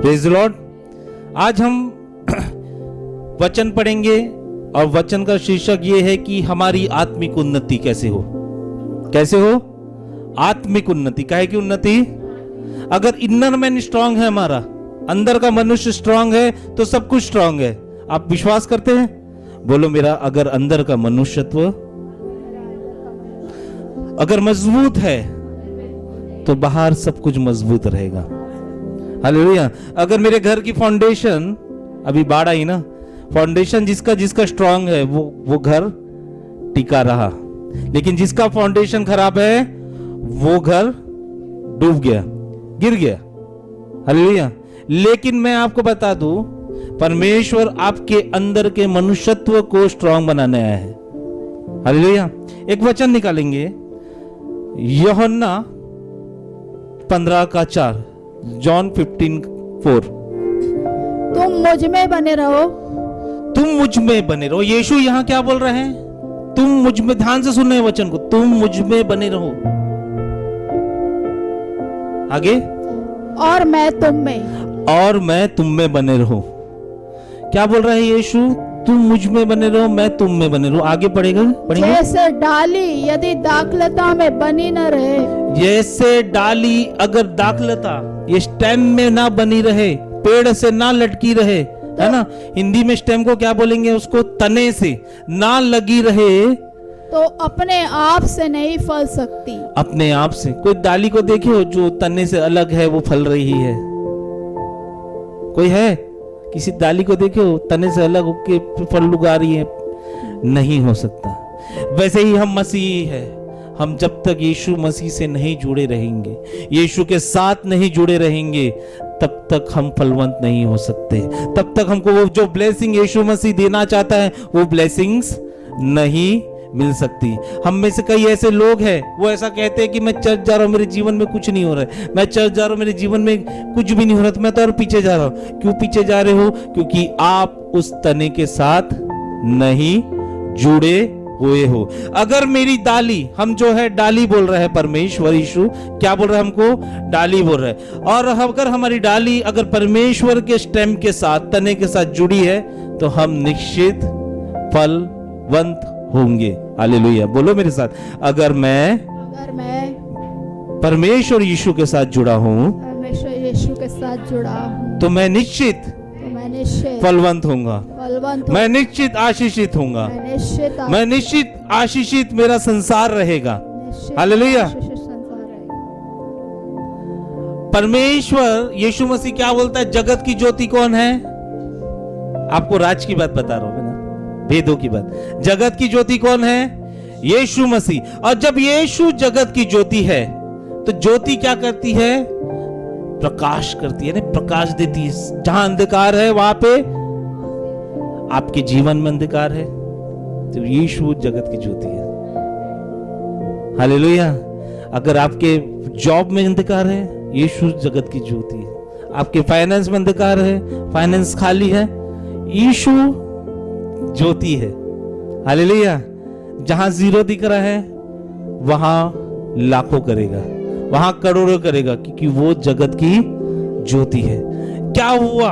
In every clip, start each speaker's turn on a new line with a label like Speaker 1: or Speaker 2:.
Speaker 1: Praise the Lord. आज हम वचन पढ़ेंगे और वचन का शीर्षक ये है कि हमारी आत्मिक उन्नति कैसे हो। कैसे हो? आत्मिक उन्नति। काहे की उन्नति? अगर इनर मैन स्ट्रांग है, हमारा अंदर का मनुष्य स्ट्रांग है तो सब कुछ स्ट्रांग है। आप विश्वास करते हैं? बोलो मेरा अगर अंदर का मनुष्यत्व अगर मजबूत है तो बाहर सब कुछ मजबूत रहेगा। हालेलुया। अगर मेरे घर की फाउंडेशन, अभी बाढ़ आई ना, फाउंडेशन जिसका जिसका स्ट्रांग है वो घर टिका रहा, लेकिन जिसका फाउंडेशन खराब है वो घर डूब गया, गिर गया। हालेलुया। लेकिन मैं आपको बता दूं, परमेश्वर आपके अंदर के मनुष्यत्व को स्ट्रांग बनाने आया है। हालेलुया। एक वचन निकालेंगे, यूहन्ना 15:4, जॉन 15:4।
Speaker 2: तुम मुझ में बने रहो।
Speaker 1: तुम मुझ में बने रहो। यीशु यहाँ क्या बोल रहे हैं? तुम मुझ में, ध्यान से सुनने वचन को, तुम मुझ में बने रहो। आगे,
Speaker 2: और मैं तुम में।
Speaker 1: और मैं तुम में बने रहो। क्या बोल रहे हैं यीशु? तुम मुझ में बने रहो, मैं तुम में बने रहो। आगे पढ़ेंगे।
Speaker 2: जैसे डाली यदि दाखलता में बनी न रहे,
Speaker 1: जैसे डाली अगर दाखलता, ये स्टेम में ना बनी रहे, पेड़ से ना लटकी रहे, है ना। हिंदी में स्टेम को क्या बोलेंगे? उसको तने से ना लगी रहे
Speaker 2: तो अपने आप से नहीं फल सकती।
Speaker 1: अपने आप से। कोई डाली को देखो जो तने से अलग है वो फल रही है? कोई है? किसी डाली को देखो तने से अलग होके फल उगा रही है? नहीं हो सकता। वैसे ही हम मसीह है। हम जब तक यीशु मसीह से नहीं जुड़े रहेंगे, यीशु के साथ नहीं जुड़े रहेंगे, तब तक हम फलवंत नहीं हो सकते। तब तक हमको वो जो ब्लेसिंग यीशु मसीह देना चाहता है वो ब्लेसिंग्स नहीं मिल सकती। हम में से कई ऐसे लोग हैं, वो ऐसा कहते हैं कि मैं चर्च जा रहा हूँ, मेरे जीवन में कुछ नहीं हो रहा है। मैं चर्च जा रहा हूँ, मेरे जीवन में कुछ भी नहीं हो रहा, तो मैं तो और पीछे जा रहा हूँ। क्यों पीछे जा रहे हो? क्योंकि आप उस तने के साथ नहीं जुड़े हुए हो। अगर मेरी डाली, हम जो है डाली बोल रहे हैं, परमेश्वर यीशु क्या बोल रहे हैं? हमको डाली बोल रहे हैं। और अगर हमारी डाली अगर परमेश्वर के स्टेम के साथ, तने के साथ जुड़ी है, तो हम निश्चित फलवंत होंगे। हालेलुया। बोलो मेरे साथ, अगर मैं परमेश्वर यीशु के साथ जुड़ा हूं,
Speaker 2: परमेश्वर यीशु के साथ जुड़ा हूं,
Speaker 1: तो मैं निश्चित फलवंत होऊंगा। मैं निश्चित आशीषित होऊंगा। मैं निश्चित आशीषित मेरा संसार रहेगा। हालेलुया। परमेश्वर यीशु मसीह क्या बोलता है? जगत की ज्योति कौन है? आपको राज की बात बता रहा हूं ना, भेदों की बात। जगत की ज्योति कौन है? यीशु मसीह। और जब यीशु जगत की ज्योति है तो ज्योति क्या करती है? प्रकाश करती है, प्रकाश देती है। जहां अंधकार है वहां पे आपके जीवन में अंधकार है, तो यीशु जगत की ज्योति है। हालेलुया। अगर आपके जॉब में अंधकार है, यीशु जगत की ज्योति है। आपके फाइनेंस में अंधकार है, फाइनेंस खाली है, यीशु ज्योति है। हालेलुया। जहां जीरो दिख रहा है वहां लाखों करेगा, वहां करोड़ों करेगा, क्योंकि वो जगत की ज्योति है। क्या हुआ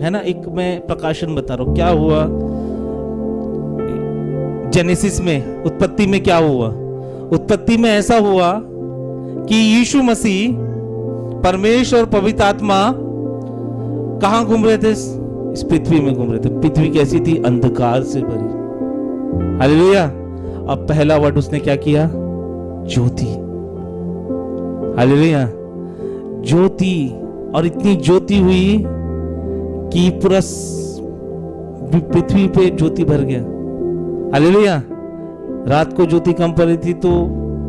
Speaker 1: है ना, एक मैं प्रकाशन बता रहा हूं। क्या हुआ जेनेसिस में, उत्पत्ति में क्या हुआ? उत्पत्ति में ऐसा हुआ कि यीशु मसीह, परमेश्वर और पवित्र आत्मा कहां घूम रहे थे? इस पृथ्वी में घूम रहे थे। पृथ्वी कैसी थी? अंधकार से भरी। हालेलुया। अब पहला वर्ड उसने क्या किया? ज्योति। हालेलुया। ज्योति। और इतनी ज्योति हुई कि पूरा पृथ्वी पे ज्योति भर गया। हालेलुया। रात को ज्योति कम पड़ रही थी तो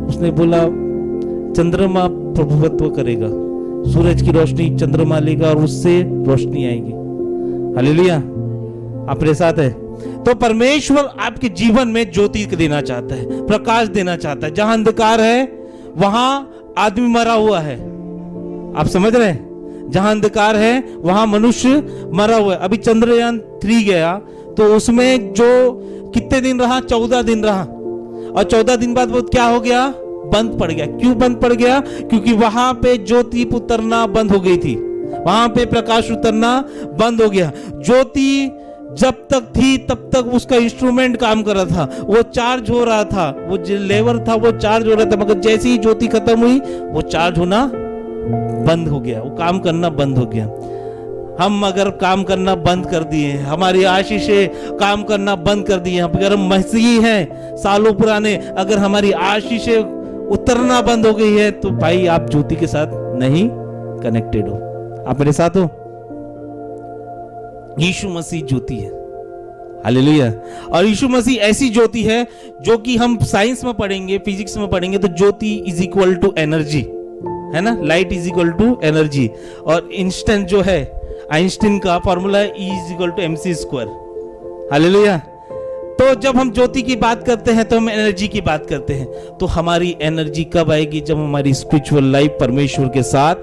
Speaker 1: उसने बोला चंद्रमा प्रभुत्व करेगा, सूरज की रोशनी चंद्रमा लेगा और उससे रोशनी आएगी। हालेलुया। आप मेरे साथ है? तो परमेश्वर आपके जीवन में ज्योति देना चाहता है, प्रकाश देना चाहता है। जहां अंधकार है वहां आदमी मरा हुआ है। आप समझ रहे हैं? जहां अंधकार है वहां मनुष्य मरा हुआ है। अभी चंद्रयान 3 गया तो उसमें जो कितने दिन रहा? 14 दिन रहा। और 14 दिन बाद वो क्या हो गया? बंद पड़ गया। क्यों बंद पड़ गया? क्योंकि वहां पे ज्योति उतरना बंद हो गई थी। वहां पे प्रकाश उतरना बंद हो गया। ज्योति जब तक थी तब तक उसका इंस्ट्रूमेंट काम कर रहा था, वो चार्ज हो रहा था, वो जो लेवर था वो चार्ज हो रहा था, मगर जैसे ही ज्योति खत्म हुई वो चार्ज होना बंद हो गया, वो काम करना बंद हो गया। हम अगर काम करना बंद कर दिए, हमारी आशीषें काम करना बंद कर दिए, अगर हम मसीही हैं सालों पुराने, अगर हमारी आशीषें उतरना बंद हो गई है, तो भाई आप ज्योति के साथ नहीं कनेक्टेड हो। आप मेरे साथ हो? यीशु मसीह ज्योति है, हालेलुया। और यीशु मसीह ऐसी ज्योति है जो कि हम साइंस में पढ़ेंगे, फिजिक्स में पढ़ेंगे, तो ज्योति इज इक्वल टू एनर्जी, है ना, light is equal to energy. और इंस्टेंट जो है, आइंस्टीन का formula E is equal to mc², hallelujah. तो जब हम ज्योति की बात करते हैं तो हम एनर्जी की बात करते हैं। तो हमारी एनर्जी कब आएगी? जब हमारी स्पिरिचुअल लाइफ परमेश्वर के साथ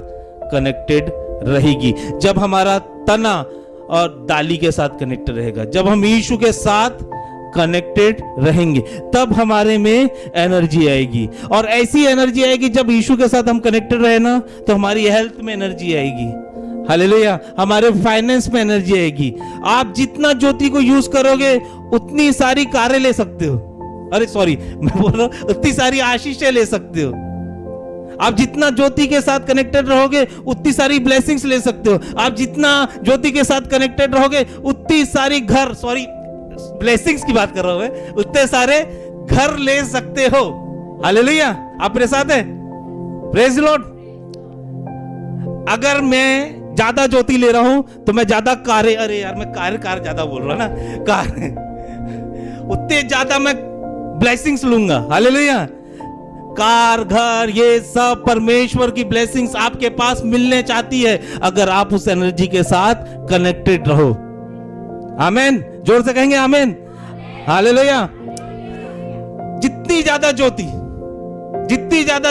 Speaker 1: कनेक्टेड रहेगी, जब हमारा तना और डाली के साथ कनेक्टेड रहेगा, जब हम यीशु के साथ कनेक्टेड रहेंगे, तब हमारे में एनर्जी आएगी। और ऐसी एनर्जी आएगी जब यीशु के साथ हम कनेक्टेड रहे ना, तो हमारी हेल्थ में एनर्जी आएगी, हालेलुया। हमारे फाइनेंस में एनर्जी आएगी। आप जितना ज्योति को यूज करोगे उतनी सारी कारें ले सकते हो, अरे सॉरी मैं बोल रहा हूं उतनी सारी आशीषें ले सकते हो। आप जितना ज्योति के साथ कनेक्टेड रहोगे उतनी सारी ब्लेसिंग्स ले सकते हो। आप जितना ज्योति के साथ कनेक्टेड रहोगे उतनी सारी घर, सॉरी ब्लेसिंग्स की बात कर रहा हूं मैं, उतने सारे घर ले सकते हो, हालेलुया। आप मेरे साथ है? Praise Lord. अगर मैं ज्यादा ज्योति ले रहा हूं तो मैं ज्यादा कारें, अरे यार मैं कार ज्यादा बोल रहा हूं ना, कार उतने ज्यादा मैं ब्लेसिंग्स लूंगा, हालेलुया। कार, घर, ये सब परमेश्वर की ब्लेसिंग्स आपके पास मिलने चाहती है अगर आप उस एनर्जी के साथ कनेक्टेड रहो। आमेन, जोर से कहेंगे आमेन, हालेलुया। जितनी ज्यादा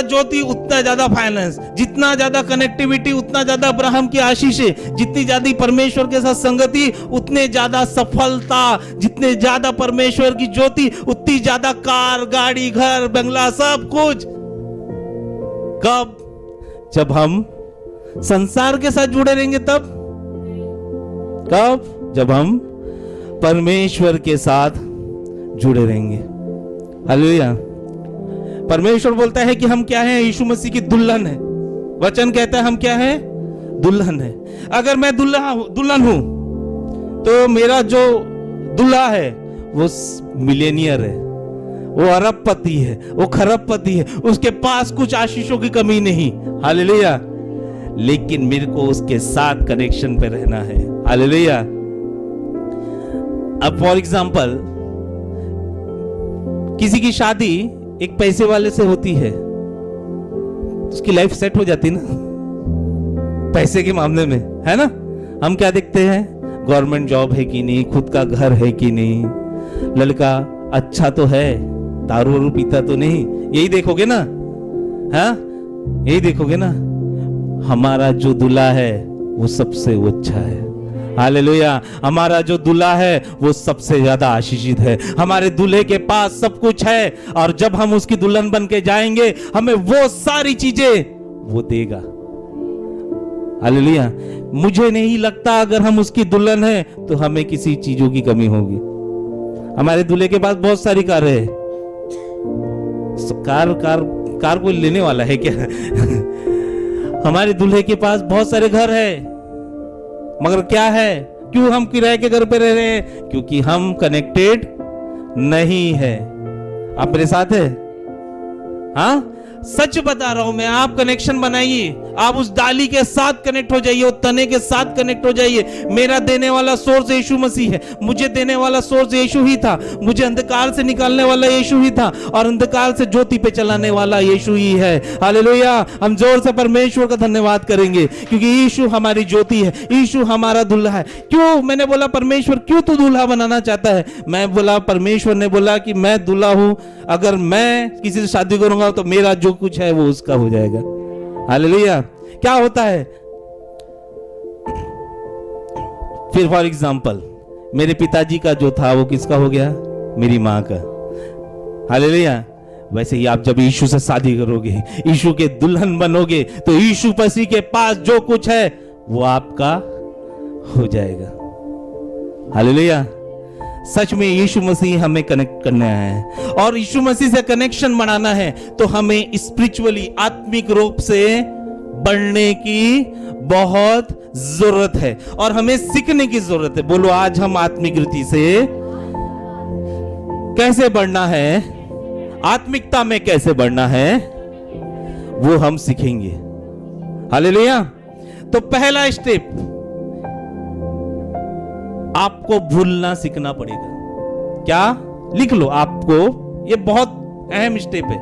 Speaker 1: ज्योति उतना ज्यादा फाइनेंस, जितना ज्यादा कनेक्टिविटी उतना ज्यादा अब्राहम की आशीषें, जितनी ज्यादा परमेश्वर के साथ संगति उतने ज्यादा सफलता, जितने ज्यादा परमेश्वर की ज्योति उतनी ज्यादा कार, गाड़ी, घर, बंगला, सब कुछ। कब? जब हम संसार के साथ जुड़े रहेंगे तब। कब? जब हम परमेश्वर के साथ जुड़े रहेंगे, हालेलुया। परमेश्वर बोलता है कि हम क्या हैं? यीशु मसीह की दुल्हन है। वचन कहता है हम क्या है? दुल्हन है। अगर मैं दुल्हन हूं तो मेरा जो दूल्हा है वो मिलेनियर है, वो अरबपति है, वो खरबपति है, उसके पास कुछ आशीषों की कमी नहीं, हालेलुया। लेकिन मेरे को उसके साथ कनेक्शन पे रहना है, हालेलुया। अब फॉर एग्जाम्पल किसी की शादी एक पैसे वाले से होती है, उसकी लाइफ सेट हो जाती ना पैसे के मामले में, है ना। हम क्या देखते हैं? गवर्नमेंट जॉब है कि नहीं, खुद का घर है कि नहीं, लड़का अच्छा तो है, दारू वारू पीता तो नहीं, यही देखोगे ना, हाँ यही देखोगे ना। हमारा जो दूल्हा है वो सबसे अच्छा है, हालेलुया। हमारा जो दूल्हा है वो सबसे ज्यादा आशीषित है। हमारे दूल्हे के पास सब कुछ है और जब हम उसकी दुल्हन बन के जाएंगे हमें वो सारी चीजें वो देगा, हालेलुया। मुझे नहीं लगता अगर हम उसकी दुल्हन है तो हमें किसी चीजों की कमी होगी। हमारे दूल्हे के पास बहुत सारी कार है, कार कोई लेने वाला है क्या? हमारे दूल्हे के पास बहुत सारे घर है, मगर क्या है? क्यों हम किराए के घर पे रह रहे हैं? क्योंकि हम कनेक्टेड नहीं है। आप मेरे साथ है? हाँ सच बता रहा हूं मैं, आप कनेक्शन बनाइए, आप उस डाली के साथ कनेक्ट हो जाइए, उस तने के साथ कनेक्ट हो जाइए। मेरा देने वाला सोर्स यीशु मसीह है, मुझे देने वाला सोर्स यीशु ही था, मुझे अंधकार से निकालने वाला यीशु ही था और अंधकार से ज्योति पे चलाने वाला यीशु ही है, हालेलुया। हम जोर से परमेश्वर का धन्यवाद करेंगे क्योंकि यीशु हमारी ज्योति है, यीशु हमारा दूल्हा है। क्यों? मैंने बोला परमेश्वर क्यों तू दूल्हा बनाना चाहता है? मैं बोला परमेश्वर ने बोला कि मैं दूल्हा हूं, अगर मैं किसी से शादी करूंगा तो मेरा जो कुछ है वो उसका हो जाएगा, हालेलुया। क्या होता है फिर? फॉर एग्जाम्पल मेरे पिताजी का जो था वो किसका हो गया? मेरी मां का, हालेलुया। वैसे ही आप जब यीशु से शादी करोगे, यीशु के दुल्हन बनोगे, तो यीशु मसीह के पास जो कुछ है वो आपका हो जाएगा। हालेलुया। सच में यीशु मसीह हमें कनेक्ट करना है और यीशु मसीह से कनेक्शन बनाना है तो हमें स्पिरिचुअली आत्मिक रूप से बढ़ने की बहुत जरूरत है और हमें सीखने की जरूरत है। बोलो, आज हम आत्मिक रीति से कैसे बढ़ना है, आत्मिकता में कैसे बढ़ना है, वो हम सीखेंगे। हालेलुया। तो पहला स्टेप, आपको भूलना सीखना पड़ेगा। क्या? लिख लो, आपको, ये बहुत अहम स्टेप है।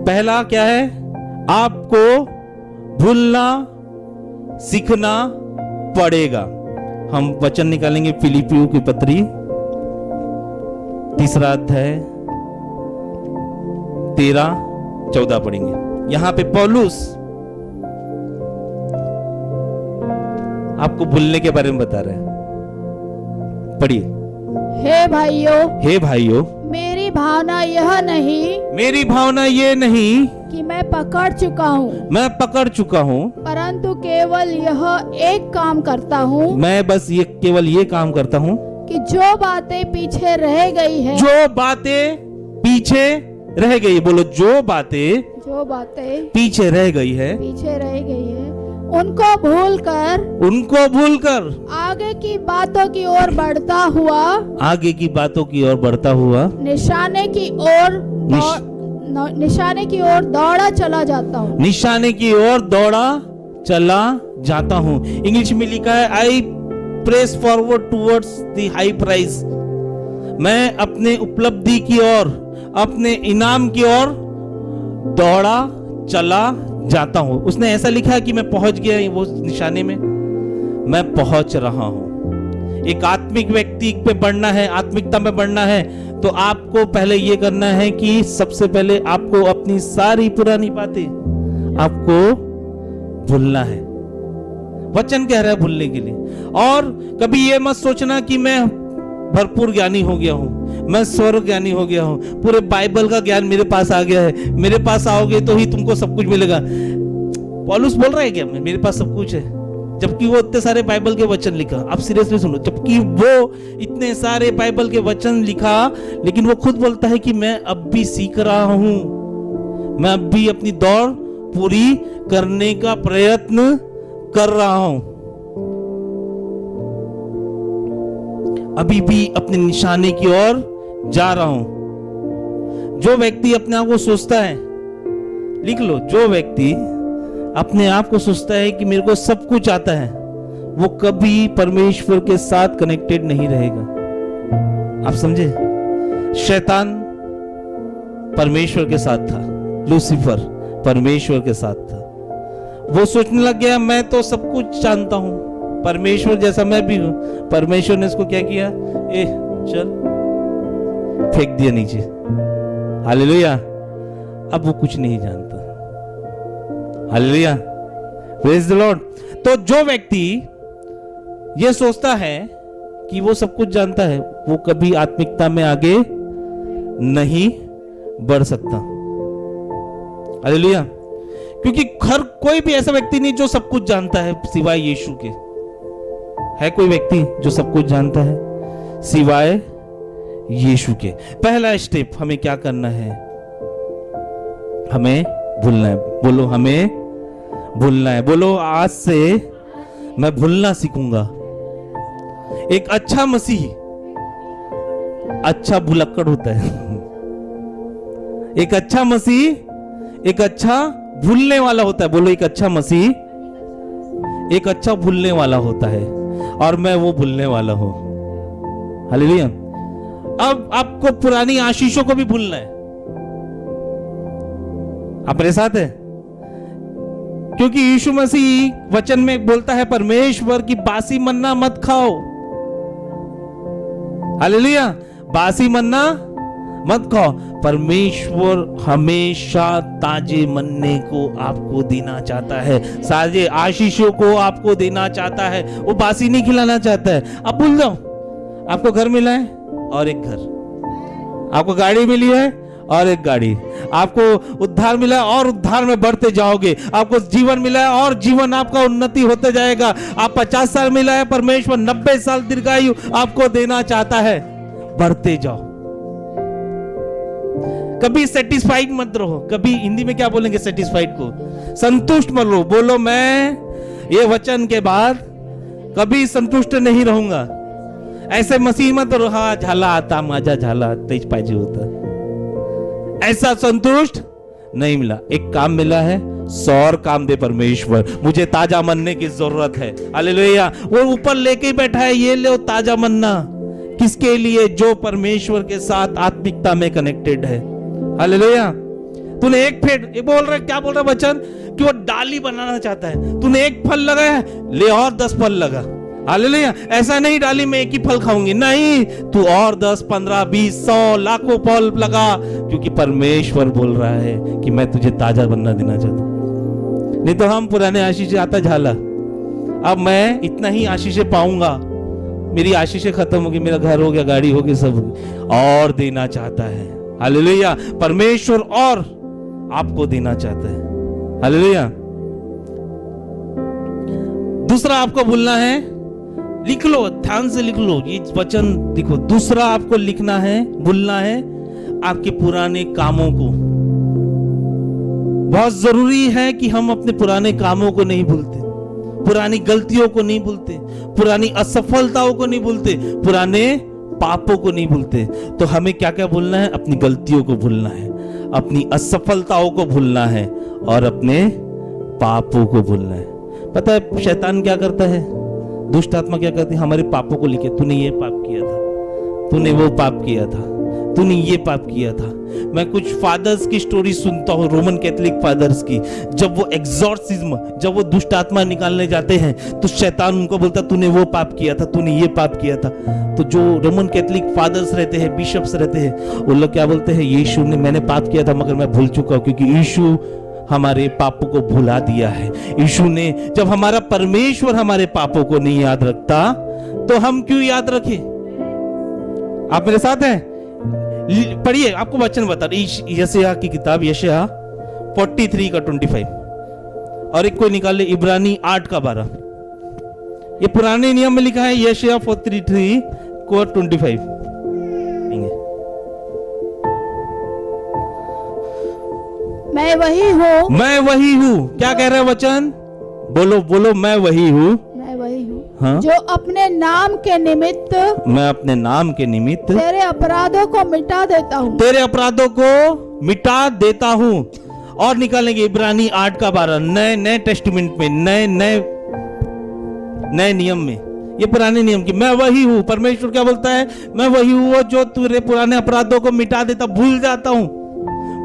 Speaker 1: पहला क्या है? आपको भूलना सीखना पड़ेगा। हम वचन निकालेंगे फिलिपियों की पत्री 3 अध्याय 13-14 पढ़ेंगे। यहां पे पौलुस आपको भूलने के बारे में बता रहे हैं। पढ़िए।
Speaker 2: हे भाइयों,
Speaker 1: मेरी
Speaker 2: भावना यह नहीं कि मैं पकड़ चुका हूँ, परंतु केवल यह एक काम करता हूँ।
Speaker 1: मैं बस केवल ये काम करता हूँ
Speaker 2: कि जो बातें पीछे रह गई है,
Speaker 1: बोलो, जो बातें पीछे रह गई है,
Speaker 2: उनको भूलकर आगे की बातों की ओर बढ़ता हुआ निशाने की ओर दौड़ा चला जाता हूँ। इंग्लिश में लिखा है, I press forward towards the high prize. मैं अपने उपलब्धि की ओर, अपने इनाम की ओर दौड़ा चला जाता हूं। उसने ऐसा लिखा कि मैं पहुंच गया वो निशाने में, मैं पहुंच रहा हूं। एक आत्मिक व्यक्ति पे बढ़ना है, आत्मिकता में बढ़ना है तो आपको पहले ये करना है कि सबसे पहले आपको अपनी सारी पुरानी बातें आपको भूलना है। वचन कह रहा है भूलने के लिए। और कभी ये मत सोचना कि मैं भरपूर ज्ञानी हो गया हूं, मैं स्वर्ग ज्ञानी हो गया हूं, पूरे बाइबल का ज्ञान मेरे पास आ गया है, मेरे पास आओगे तो ही तुमको सब कुछ मिलेगा। पौलुस बोल रहा है क्या मेरे पास सब कुछ है, जबकि वो इतने सारे बाइबल के वचन लिखा। आप सीरियसली सुनो, जबकि वो इतने सारे बाइबल के वचन लिखा, लेकिन वो खुद बोलता है कि मैं अब भी सीख रहा हूं, मैं अब भी अपनी दौड़ पूरी करने का प्रयत्न कर रहा हूं, अभी भी अपने निशाने की ओर जा रहा हूं। जो व्यक्ति अपने आप को सोचता है, लिख लो, जो व्यक्ति अपने आप को सोचता है कि मेरे को सब कुछ आता है, वो कभी परमेश्वर के साथ कनेक्टेड नहीं रहेगा। आप समझे? शैतान परमेश्वर के साथ था, लूसीफर परमेश्वर के साथ था। वो सोचने लग गया मैं तो सब कुछ जानता हूं, परमेश्वर जैसा मैं भी हूं। परमेश्वर ने इसको क्या किया? चल, फेंक दिया नीचे। हालेलुया। अब वो कुछ नहीं जानता। Hallelujah, praise the Lord. तो जो व्यक्ति ये सोचता है कि वो सब कुछ जानता है, वो कभी आत्मिकता में आगे नहीं बढ़ सकता। हालेलुया। क्योंकि हर कोई भी ऐसा व्यक्ति नहीं जो सब कुछ जानता है सिवाय यीशु के। है कोई व्यक्ति जो सब कुछ जानता है सिवाय यीशु के? पहला स्टेप हमें क्या करना है? हमें भूलना है। बोलो, हमें भूलना है। बोलो, आज से मैं भूलना सीखूंगा। एक अच्छा मसीह अच्छा भुलक्कड़ होता है। एक अच्छा मसीह एक अच्छा भूलने वाला होता है। बोलो, एक अच्छा मसीह एक अच्छा भूलने वाला होता है, और मैं वो भूलने वाला हूं। हालेलुया। अब आपको पुरानी आशीषों को भी भूलना है। आप मेरे साथ है? क्योंकि यीशु मसीह वचन में बोलता है परमेश्वर की बासी मन्ना मत खाओ। हालेलुया। बासी मन्ना मत खाओ। परमेश्वर हमेशा ताजे मन्ने को आपको देना चाहता है, ताजे आशीषों को आपको देना चाहता है। वो बासी नहीं खिलाना चाहता है। अब भूल जाओ, आपको घर मिला है और एक घर, आपको गाड़ी मिली है और एक गाड़ी। आपको उद्धार मिला है और उद्धार में बढ़ते जाओगे। आपको जीवन मिला है और जीवन आपका उन्नति होते जाएगा। आप 50 साल मिला है, परमेश्वर 90 साल दीर्घायु आपको देना चाहता है। बढ़ते जाओ, कभी सेटिस्फाइड मत रहो। कभी हिंदी में क्या बोलेंगे सेटिस्फाइड को? संतुष्ट मत रहो। बोलो मैं ये वचन के बाद कभी संतुष्ट नहीं रहूंगा। ऐसे मसीह मत रहो, हाँ झाला आता माझा झाला तेज पाहिजे होता। ऐसा संतुष्ट नहीं मिला। एक काम मिला है, 100 और काम दे परमेश्वर, मुझे ताजा मनने की जरूरत है। हालेलुया। वो ऊपर लेके बैठा है, ये लो ताजा मन्ना। किसके लिए? जो परमेश्वर के साथ आत्मिकता में कनेक्टेड है। हालेलुया। तूने एक फेट, ये बोल रहा, क्या बोल रहा वचन कि वो डाली बनाना चाहता है। तूने एक फल लगाया, ले और 10 फल लगा। हालेलुया। ऐसा नहीं डाली में एक ही फल खाऊंगी, नहीं, तू और 10, 15, 20, 100, लाखों फल लगा, क्योंकि परमेश्वर बोल रहा है कि मैं तुझे ताजा बनना देना चाहता हूं। नहीं तो हम पुराने आशीष आता झाला, अब मैं इतना ही आशीष पाऊंगा, मेरी आशीषें खत्म होगी, मेरा घर हो गया, गाड़ी हो गई, सब हो गया। और देना चाहता है। हालेलुया। परमेश्वर और आपको देना चाहता है। हालेलुया। दूसरा आपको बोलना है, लिख लो, ध्यान से लिख लो, ये वचन लिखो। दूसरा आपको लिखना है, भूलना है आपके पुराने कामों को। बहुत जरूरी है कि हम अपने पुराने कामों को नहीं भूलते, पुरानी गलतियों को नहीं भूलते, पुरानी असफलताओं को नहीं भूलते, पुराने पापों को नहीं भूलते। तो हमें क्या क्या भूलना है? अपनी गलतियों को भूलना है, अपनी असफलताओं को भूलना है और अपने पापों को भूलना है। पता है शैतान क्या करता है? दुष्ट आत्मा क्या करती है? हमारे पापों को लिखे, तूने ये पाप किया था, तूने वो पाप किया था, तूने ये पाप किया था। मैं कुछ फादर्स की स्टोरी सुनता हूँ, रोमन कैथोलिक फादर्स की। जब वो एग्जॉर्सिज्म, जब वो दुष्ट आत्मा निकालने जाते हैं तो शैतान उनको बोलता तूने वो पाप किया था, तूने ये पाप किया था। तो जो रोमन कैथोलिक फादर्स रहते हैं, बिशप्स रहते हैं, वो लोग क्या बोलते हैं? यीशु ने, मैंने पाप किया था मगर मैं भूल चुका हूं, क्योंकि यीशु हमारे पापों को भुला दिया है। यीशु ने, जब हमारा परमेश्वर हमारे पापों को नहीं याद रखता तो हम क्यों याद रखें? आप मेरे साथ हैं? पढ़िए, आपको वचन बता रही, यशायाह की किताब, यशायाह 43 का 25, और एक कोई निकाल ले इब्रानी 8 का 12। ये पुराने नियम में लिखा है, यशायाह 43 को 25।
Speaker 3: मैं वही हूँ,
Speaker 2: मैं वही हूँ। क्या कह रहा है वचन? बोलो बोलो, मैं वही हूँ,
Speaker 3: मैं वही हूँ,
Speaker 2: हाँ?
Speaker 3: जो अपने नाम के निमित्त,
Speaker 2: मैं अपने नाम के निमित्त
Speaker 3: तेरे अपराधों को मिटा देता हूँ,
Speaker 2: तेरे अपराधों को मिटा देता हूँ। और निकालेंगे इब्रानी 8 का 12, नए टेस्टामेंट में, नए नियम में। ये पुराने नियम की, मैं वही हूँ। परमेश्वर क्या बोलता है? मैं वही हूँ जो तेरे पुराने अपराधों को मिटा देता, भूल जाता हूँ,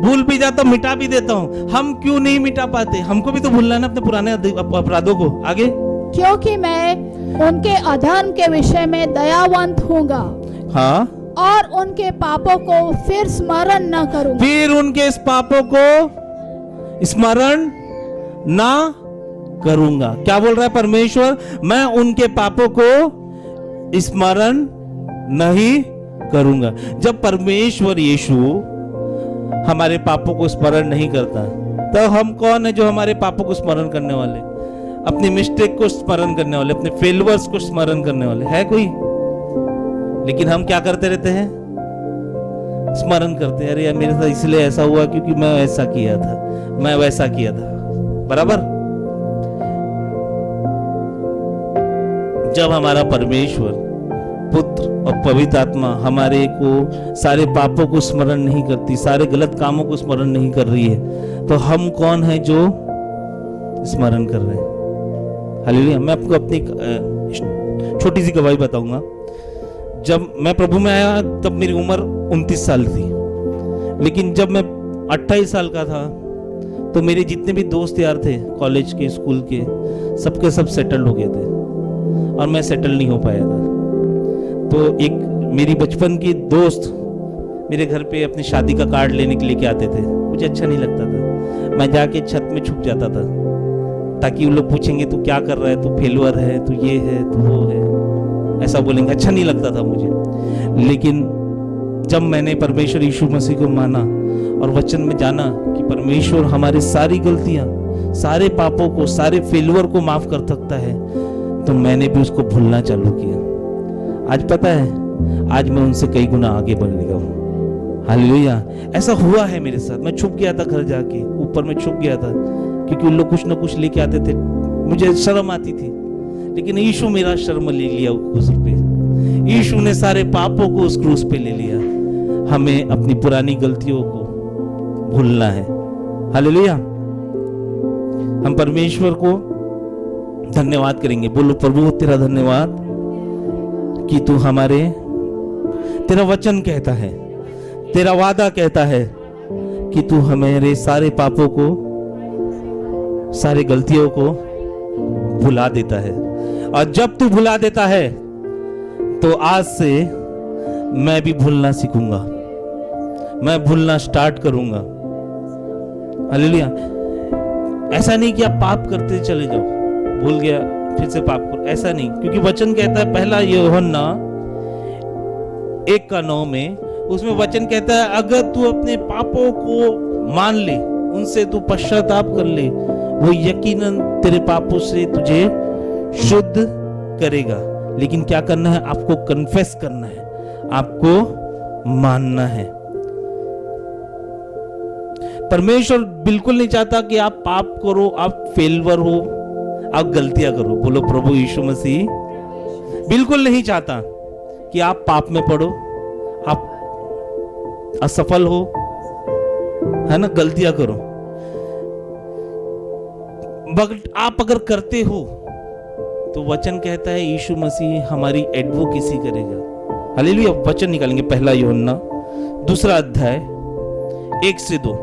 Speaker 2: भूल भी जाता हूँ, मिटा भी देता हूँ। हम क्यों नहीं मिटा पाते? हमको भी तो भूलना है ना अपने पुराने अपराधों को। आगे,
Speaker 3: क्योंकि मैं उनके अधर्म के विषय में दयावंत हूँगा,
Speaker 2: हाँ,
Speaker 3: और उनके पापों को फिर स्मरण न करूँगा।
Speaker 2: फिर उनके इस पापों को स्मरण ना करूंगा। क्या बोल रहा है परमेश्वर? मैं उनके पापों को स्मरण नहीं करूंगा। जब परमेश्वर यीशु हमारे पापों को स्मरण नहीं करता, तो हम कौन है जो हमारे पापों को स्मरण करने वाले? अपनी मिस्टेक को स्मरण करने वाले, अपने फेलियर्स को स्मरण करने वाले है कोई? लेकिन हम क्या करते रहते हैं? स्मरण करते हैं, अरे यार मेरे साथ इसलिए ऐसा हुआ क्योंकि मैं ऐसा किया था, मैं वैसा किया था। बराबर? जब हमारा परमेश्वर, पुत्र और पवित्र आत्मा हमारे को सारे पापों को स्मरण नहीं करती, सारे गलत कामों को स्मरण नहीं कर रही है, तो हम कौन है जो स्मरण कर रहे हैं? हालेलुया। मैं आपको अपनी छोटी सी गवाही बताऊंगा। जब मैं प्रभु में आया तब मेरी उम्र 29 साल थी, लेकिन जब मैं 28 साल का था तो मेरे जितने भी दोस्त यार थे कॉलेज के, स्कूल के, सबके सब सेटल्ड हो गए थे और मैं सेटल नहीं हो पाया था। तो एक मेरी बचपन की दोस्त मेरे घर पे अपनी शादी का कार्ड लेने के लिए के आते थे। मुझे अच्छा नहीं लगता था, मैं जाके छत में छुप जाता था ताकि वो लोग पूछेंगे तू क्या कर रहा है, तू फेलुअर है, तू ये है, तू वो है, ऐसा बोलेंगे। अच्छा नहीं लगता था मुझे। लेकिन जब मैंने परमेश्वर यीशु मसीह को माना और वचन में जाना कि परमेश्वर हमारी सारी गलतियां, सारे पापों को, सारे फेलियर को माफ कर सकता है, तो मैंने भी उसको भूलना चालू किया। आज पता है, आज मैं उनसे कई गुना आगे बढ़ गया हूँ। हालेलुया। ऐसा हुआ है मेरे साथ। मैं छुप गया था घर जाके, ऊपर में छुप गया था, क्योंकि उन लोग कुछ ना कुछ लेके आते थे, मुझे शर्म आती थी, लेकिन यीशु मेरा शर्म ले लिया क्रूस पे। यीशु ने सारे पापों को उस क्रूस पे ले लिया। हमें अपनी पुरानी गलतियों को भूलना है। हालेलुया। हम परमेश्वर को धन्यवाद करेंगे। बोलो, प्रभु तेरा धन्यवाद कि तू हमारे, तेरा वचन कहता है, तेरा वादा कहता है कि तू हमारे सारे पापों को, सारी गलतियों को भुला देता है। और जब तू भुला देता है तो आज से मैं भी भूलना सीखूंगा, मैं भूलना स्टार्ट करूंगा। हालेलुया। ऐसा नहीं कि आप पाप करते चले जाओ, भूल गया फिर से पाप करो, ऐसा नहीं, क्योंकि वचन कहता है पहला यूहन्ना 1:9 में, उसमें वचन कहता है अगर तू अपने पापों को मान ले, उनसे तू पश्चाताप कर ले, वो यकीनन तेरे पापों से तुझे शुद्ध करेगा। लेकिन क्या करना है? आपको कन्फेस करना है, आपको मानना है। परमेश्वर बिल्कुल नहीं चाहता कि आप पाप करो, आप फेलवर हो, आप गलतियां करो। बोलो, प्रभु यीशु मसीह बिल्कुल नहीं चाहता कि आप पाप में पड़ो, आप असफल हो, है ना, गलतियां करो। बट आप अगर करते हो तो वचन कहता है यीशु मसीह हमारी एडवोकेसी करेगा। हालेलुया। वचन निकालेंगे, पहला यूहन्ना 2 अध्याय 1 से 2।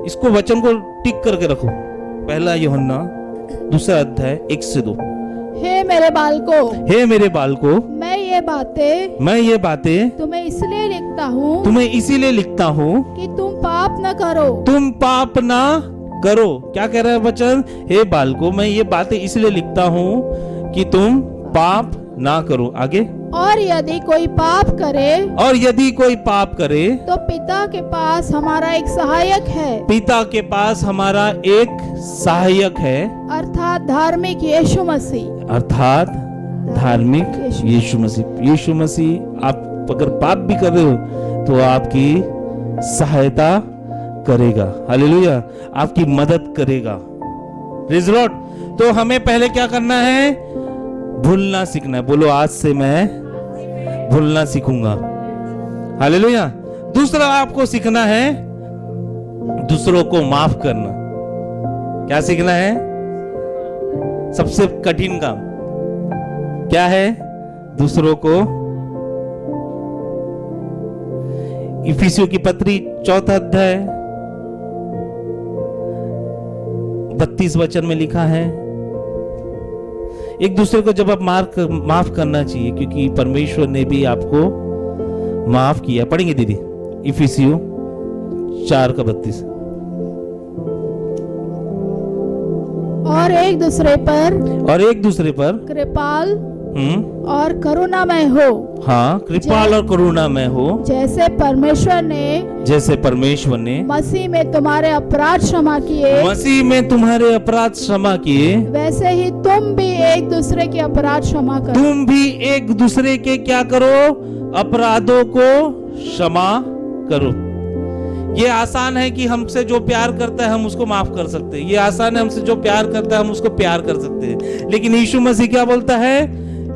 Speaker 2: इसको वचन को टिक करके रखो। पहला यूहन्ना 2 अध्याय 1 से 2।
Speaker 3: हे मेरे बालको,
Speaker 2: हे मेरे बालको,
Speaker 3: मैं ये बातें
Speaker 2: तुम्हें
Speaker 3: इसलिए लिखता हूँ,
Speaker 2: इसीलिए लिखता हूँ
Speaker 3: कि तुम पाप न करो।
Speaker 2: तुम पाप ना करो। क्या कह रहा है वचन? हे बालको, मैं ये बातें इसलिए लिखता हूँ कि तुम पाप ना करो। आगे,
Speaker 3: और यदि कोई पाप करे तो पिता के पास हमारा एक सहायक है, अर्थात धार्मिक यीशु मसीह।
Speaker 2: यीशु मसीह आप अगर पाप भी कर रहे हो तो आपकी सहायता करेगा। हालेलुया। आपकी मदद करेगा। Praise the Lord. तो हमें पहले क्या करना है? भूलना सीखना है। बोलो, आज से मैं भूलना सीखूंगा। हालेलुया। दूसरा आपको सीखना है दूसरों को माफ करना। क्या सीखना है? सबसे कठिन काम क्या है? दूसरों को। इफिसियों की पत्री 4 अध्याय 32 वचन में लिखा है, एक दूसरे को जब आप माफ करना चाहिए, क्योंकि परमेश्वर ने भी आपको माफ किया। पढ़ेंगे दीदी, इफिसियों 4:32।
Speaker 3: और एक दूसरे पर
Speaker 2: कृपाल
Speaker 3: और करुणामय हो।
Speaker 2: हाँ, कृपाल और करुणामय हो,
Speaker 3: जैसे परमेश्वर ने मसीह में तुम्हारे अपराध क्षमा किए, वैसे ही तुम भी एक दूसरे के अपराध क्षमा करो।
Speaker 2: तुम भी एक दूसरे के क्या करो? अपराधों को क्षमा करो। ये आसान है कि हमसे जो प्यार करता है हम उसको माफ कर सकते हैं। ये आसान है, हमसे जो प्यार करता है हम उसको प्यार कर सकते हैं। लेकिन यीशु मसीह क्या बोलता है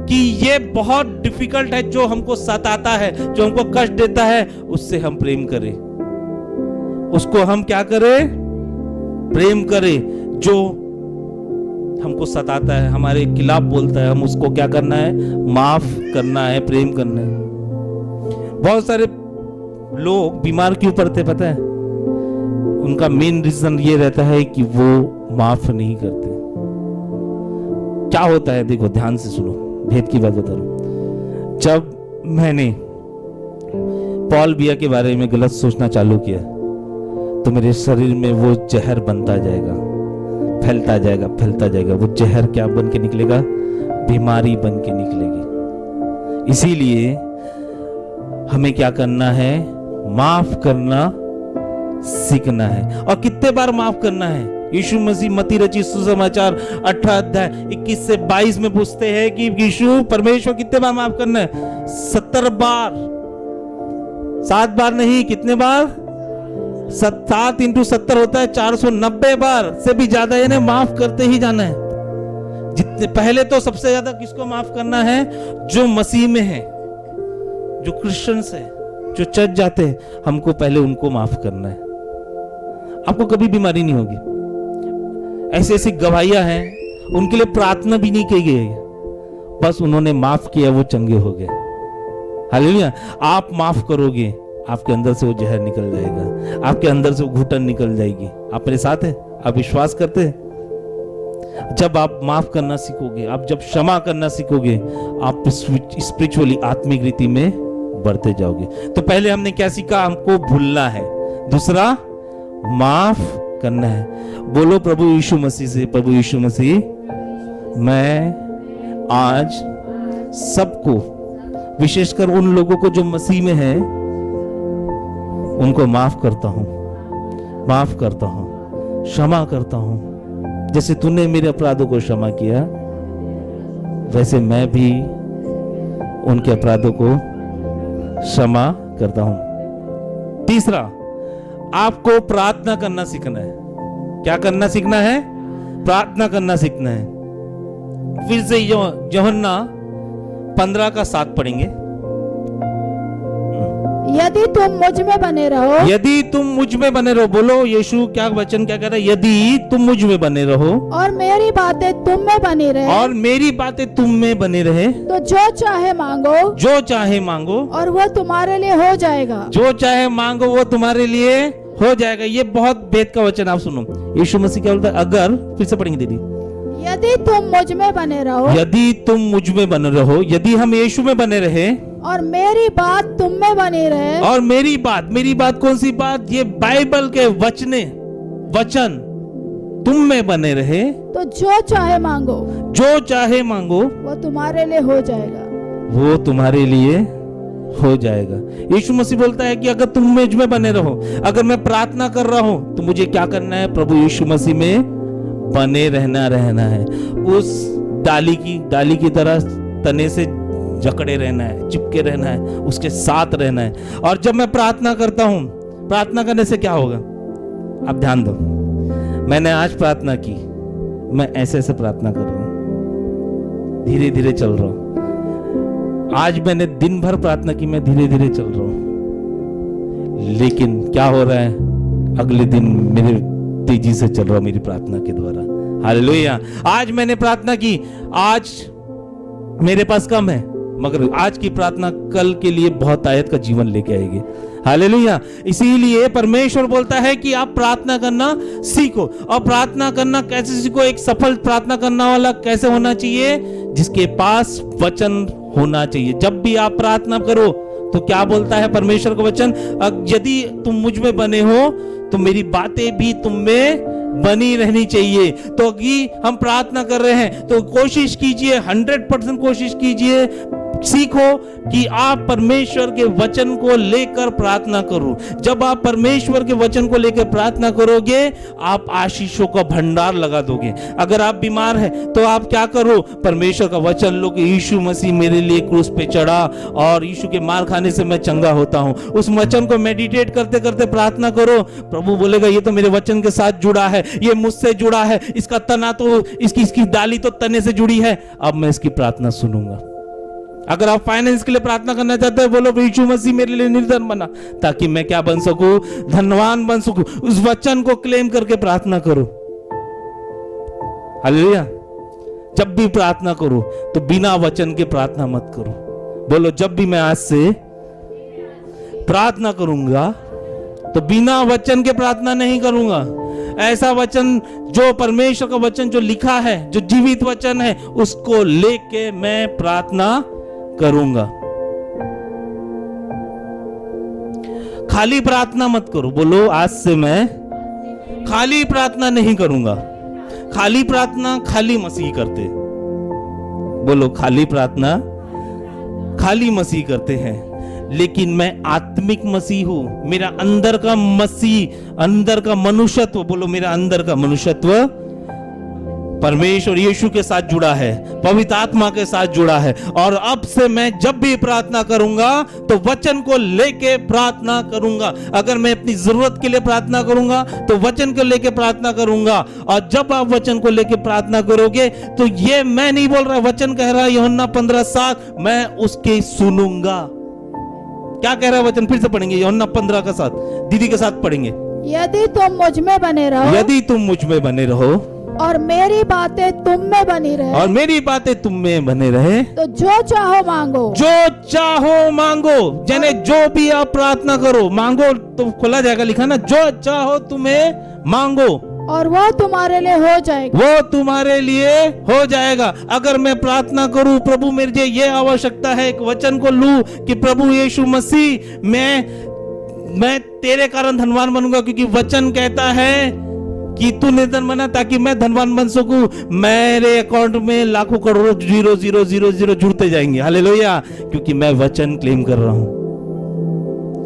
Speaker 2: कि ये बहुत डिफिकल्ट है। जो हमको सताता है, जो हमको कष्ट देता है, उससे हम प्रेम करें, उसको हम क्या करें? प्रेम करें। जो हमको सताता है, हमारे खिलाफ बोलता है, हम उसको क्या करना है? माफ करना है, प्रेम करना है। बहुत सारे लोग बीमार क्यों पड़ते पता है? उनका मेन रीजन ये रहता है कि वो माफ नहीं करते। क्या होता है? देखो, ध्यान से सुनो, भेद की बात बता रहा हूं। जब मैंने पॉल बिया के बारे में गलत सोचना चालू किया तो मेरे शरीर में वो जहर बनता जाएगा, फैलता जाएगा। वो जहर क्या बन के निकलेगा? बीमारी बन के निकलेगी। इसीलिए हमें क्या करना है? माफ करना
Speaker 1: सीखना है। और कितने बार माफ करना है? यीशु मसीह मत्ती रचित सुसमाचार 18 अध्याय 21 से 22 में पूछते हैं कि यीशु परमेश्वर कितने बार माफ करना है? 70 बार। 7 बार नहीं, कितने बार? 7 इंटू 70 होता है 490 बार से भी ज्यादा इन्हें माफ करते ही जाना है। जितने पहले तो सबसे ज्यादा किसको माफ करना है? जो मसीह में है, जो क्रिश्चियंस है, जो चर्च जाते हैं, हमको पहले उनको माफ करना है। आपको कभी बीमारी नहीं होगी। ऐसी ऐसी गवाहियां हैं, उनके लिए प्रार्थना भी नहीं की गई, बस उन्होंने माफ किया, वो चंगे हो गए। हालेलुया। आप माफ करोगे, आपके अंदर से वो जहर निकल जाएगा, आपके अंदर से वो घुटन निकल जाएगी। आप मेरे साथ हैं? आप विश्वास करते हैं? जब आप माफ करना सीखोगे, आप जब क्षमा करना सीखोगे, आप स्पिरिचुअली आत्मिक रीति में बढ़ते जाओगे। तो पहले हमने क्या सीखा? हमको भूलना है। दूसरा, माफ करना है। बोलो प्रभु यीशु मसीह से, प्रभु यीशु मसीह, मैं आज सबको, विशेषकर उन लोगों को जो मसीह में है, उनको माफ करता हूं, माफ करता हूं, क्षमा करता हूं। जैसे तूने मेरे अपराधों को क्षमा किया, वैसे मैं भी उनके अपराधों को क्षमा करता हूं। तीसरा, आपको प्रार्थना करना सीखना है। क्या करना सीखना है? प्रार्थना करना सीखना है। फिर से यूहन्ना 15 का 7 पढ़ेंगे।
Speaker 3: यदि तुम मुझ में बने रहो,
Speaker 1: यदि तुम मुझ में बने रहो। बोलो यीशु क्या वचन क्या कह रहा है? यदि तुम मुझ में बने रहो
Speaker 3: और मेरी बातें तुम में बनी रहे,
Speaker 1: और मेरी बातें तुम में बने रहे,
Speaker 3: तो जो चाहे मांगो,
Speaker 1: जो चाहे मांगो,
Speaker 3: और वह तुम्हारे लिए हो जाएगा।
Speaker 1: जो चाहे मांगो वो तुम्हारे लिए हो जाएगा। ये बहुत भेद का वचन। आप सुनो, यीशु मसीह क्या बोलता है? अगर, फिर से पढ़ेंगे दीदी,
Speaker 3: यदि तुम मुझ में बने रहो,
Speaker 1: यदि तुम मुझ में बने रहो, यदि हम यीशु में बने रहे,
Speaker 3: और मेरी बात तुम में बनी रहे,
Speaker 1: और मेरी बात कौन सी बात? ये बाइबल के वचन तुम में बने रहे,
Speaker 3: तो जो चाहे मांगो,
Speaker 1: जो चाहे मांगो,
Speaker 3: वो तुम्हारे लिए हो जाएगा।
Speaker 1: वो तुम्हारे लिए हो जाएगा। यीशु मसीह बोलता है कि अगर तुम मुझ में बने रहो, अगर मैं प्रार्थना कर रहा हूं, तो मुझे क्या करना है? प्रभु यीशु मसीह में बने रहना है। उस डाली की तरह तने से जकड़े रहना है, चिपके रहना है, उसके साथ रहना है। और जब मैं प्रार्थना करता हूं, प्रार्थना करने से क्या होगा? आप ध्यान दो, मैंने आज प्रार्थना की, मैं ऐसे ऐसे प्रार्थना कर रहा हूं, धीरे धीरे चल रहा हूं। आज मैंने दिन भर प्रार्थना की, मैं धीरे धीरे चल रहा हूं। लेकिन क्या हो रहा है? अगले दिन मेरे तेजी से चल रहा हूं मेरी प्रार्थना के द्वारा। हालेलुया। आज मैंने प्रार्थना की, आज मेरे पास कम है, मगर आज की प्रार्थना कल के लिए बहुत आयत का जीवन लेके आएगी। हालेलुया। इसीलिए परमेश्वर बोलता है कि आप प्रार्थना करना सीखो। और प्रार्थना करना कैसे सीखो? एक सफल प्रार्थना करना वाला कैसे होना चाहिए? जिसके पास वचन होना चाहिए। जब भी आप प्रार्थना करो तो क्या बोलता है परमेश्वर का वचन? यदि तुम मुझ में बने हो, तो मेरी बातें भी तुम में बनी रहनी चाहिए। तो कि हम प्रार्थना कर रहे हैं, तो कोशिश कीजिए, 100% कोशिश कीजिए, सीखो कि आप परमेश्वर के वचन को लेकर प्रार्थना करो। जब आप परमेश्वर के वचन को लेकर प्रार्थना करोगे, आप आशीषों का भंडार लगा दोगे। अगर आप बीमार हैं तो आप क्या करो? परमेश्वर का वचन लो कि यीशु मसीह मेरे लिए क्रूस पे चढ़ा और यीशु के मार खाने से मैं चंगा होता हूं। उस वचन को मेडिटेट करते करते प्रार्थना करो। प्रभु बोलेगा ये तो मेरे वचन के साथ जुड़ा है, ये मुझसे जुड़ा है, इसका तना तो इसकी डाली तो तने से जुड़ी है, अब मैं इसकी प्रार्थना सुनूंगा। अगर आप फाइनेंस के लिए प्रार्थना करना चाहते हैं, बोलो यीशु मसीह मेरे लिए निर्धन बना, ताकि मैं क्या बन सकूं? धनवान बन सकूं। उस वचन को क्लेम करके प्रार्थना करो। हालेलुया। जब भी प्रार्थना करो तो बिना वचन के प्रार्थना मत करो। बोलो, जब भी मैं आज से प्रार्थना करूंगा तो बिना वचन के प्रार्थना नहीं करूंगा। ऐसा वचन जो परमेश्वर का वचन जो लिखा है, जो जीवित वचन है, उसको लेके मैं प्रार्थना करूंगा। खाली प्रार्थना मत करो। बोलो, आज से मैं खाली प्रार्थना नहीं करूंगा। खाली प्रार्थना खाली मसीह करते। बोलो, खाली प्रार्थना खाली मसीह करते हैं।
Speaker 2: लेकिन मैं आत्मिक मसीह हूं। मेरा अंदर का मसीह, अंदर का मनुष्यत्व, बोलो मेरा अंदर का मनुष्यत्व परमेश्वर यीशु के साथ जुड़ा है, पवित्र आत्मा के साथ जुड़ा है। और अब से मैं जब भी प्रार्थना करूंगा तो वचन को लेके प्रार्थना करूंगा। अगर मैं अपनी जरूरत के लिए प्रार्थना करूंगा तो वचन को लेके प्रार्थना करूंगा। और जब आप वचन को लेके प्रार्थना करोगे तो ये मैं नहीं बोल रहा, वचन कह रहा है यूहन्ना 15:7, मैं उसके सुनूंगा। क्या कह रहा है वचन? फिर से पढ़ेंगे यूहन्ना 15 का 7, दीदी के साथ पढ़ेंगे।
Speaker 3: यदि तुम मुझ में बने रहो,
Speaker 2: यदि तुम मुझ में बने रहो
Speaker 3: और मेरी बातें तुम में बनी रहे,
Speaker 2: और मेरी बातें तुम में बने रहे,
Speaker 3: तो जो चाहो मांगो,
Speaker 2: जो चाहो मांगो। यानी जो भी आप प्रार्थना करो, मांगो तो खुला जाएगा, लिखा ना, जो चाहो तुम्हें मांगो
Speaker 3: और वह तुम्हारे लिए हो जाएगा।
Speaker 2: वो तुम्हारे लिए हो जाएगा। अगर मैं प्रार्थना करूं, प्रभु मेरे ये आवश्यकता है, एक वचन को लूं कि प्रभु यीशु मसीह मैं तेरे कारण धनवान बनूंगा, क्योंकि वचन कहता है कि तू निर्धन बना ताकि मैं धनवान बन सकूं। मेरे अकाउंट में लाखों करोड़ों 0,0,0,0 जुड़ते जाएंगे। हालेलुया, क्योंकि मैं वचन क्लेम कर रहा हूं।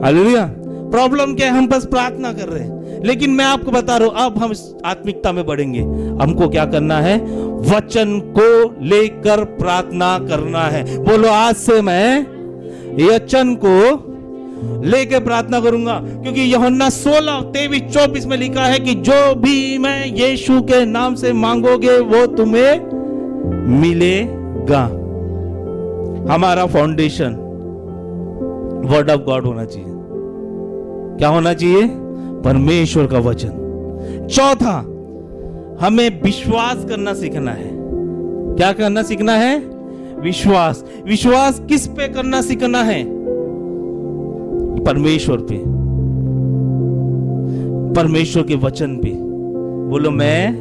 Speaker 2: हालेलुया। प्रॉब्लम क्या है? हम बस प्रार्थना कर रहे हैं, लेकिन मैं आपको बता रहा हूं, अब हम इस आत्मिकता में बढ़ेंगे। हमको क्या करना है? वचन को लेकर प्रार्थना करना है। बोलो आज से मैं वचन को लेके प्रार्थना करूंगा, क्योंकि यूहन्ना 16:23-24 में लिखा है कि जो भी मैं यीशु के नाम से मांगोगे वो तुम्हें मिलेगा। हमारा फाउंडेशन वर्ड ऑफ गॉड होना चाहिए। क्या होना चाहिए? परमेश्वर का वचन। चौथा, हमें विश्वास करना सीखना है। क्या करना सीखना है? विश्वास। विश्वास किस पे करना सीखना है? परमेश्वर पे, परमेश्वर के वचन पे। बोलो मैं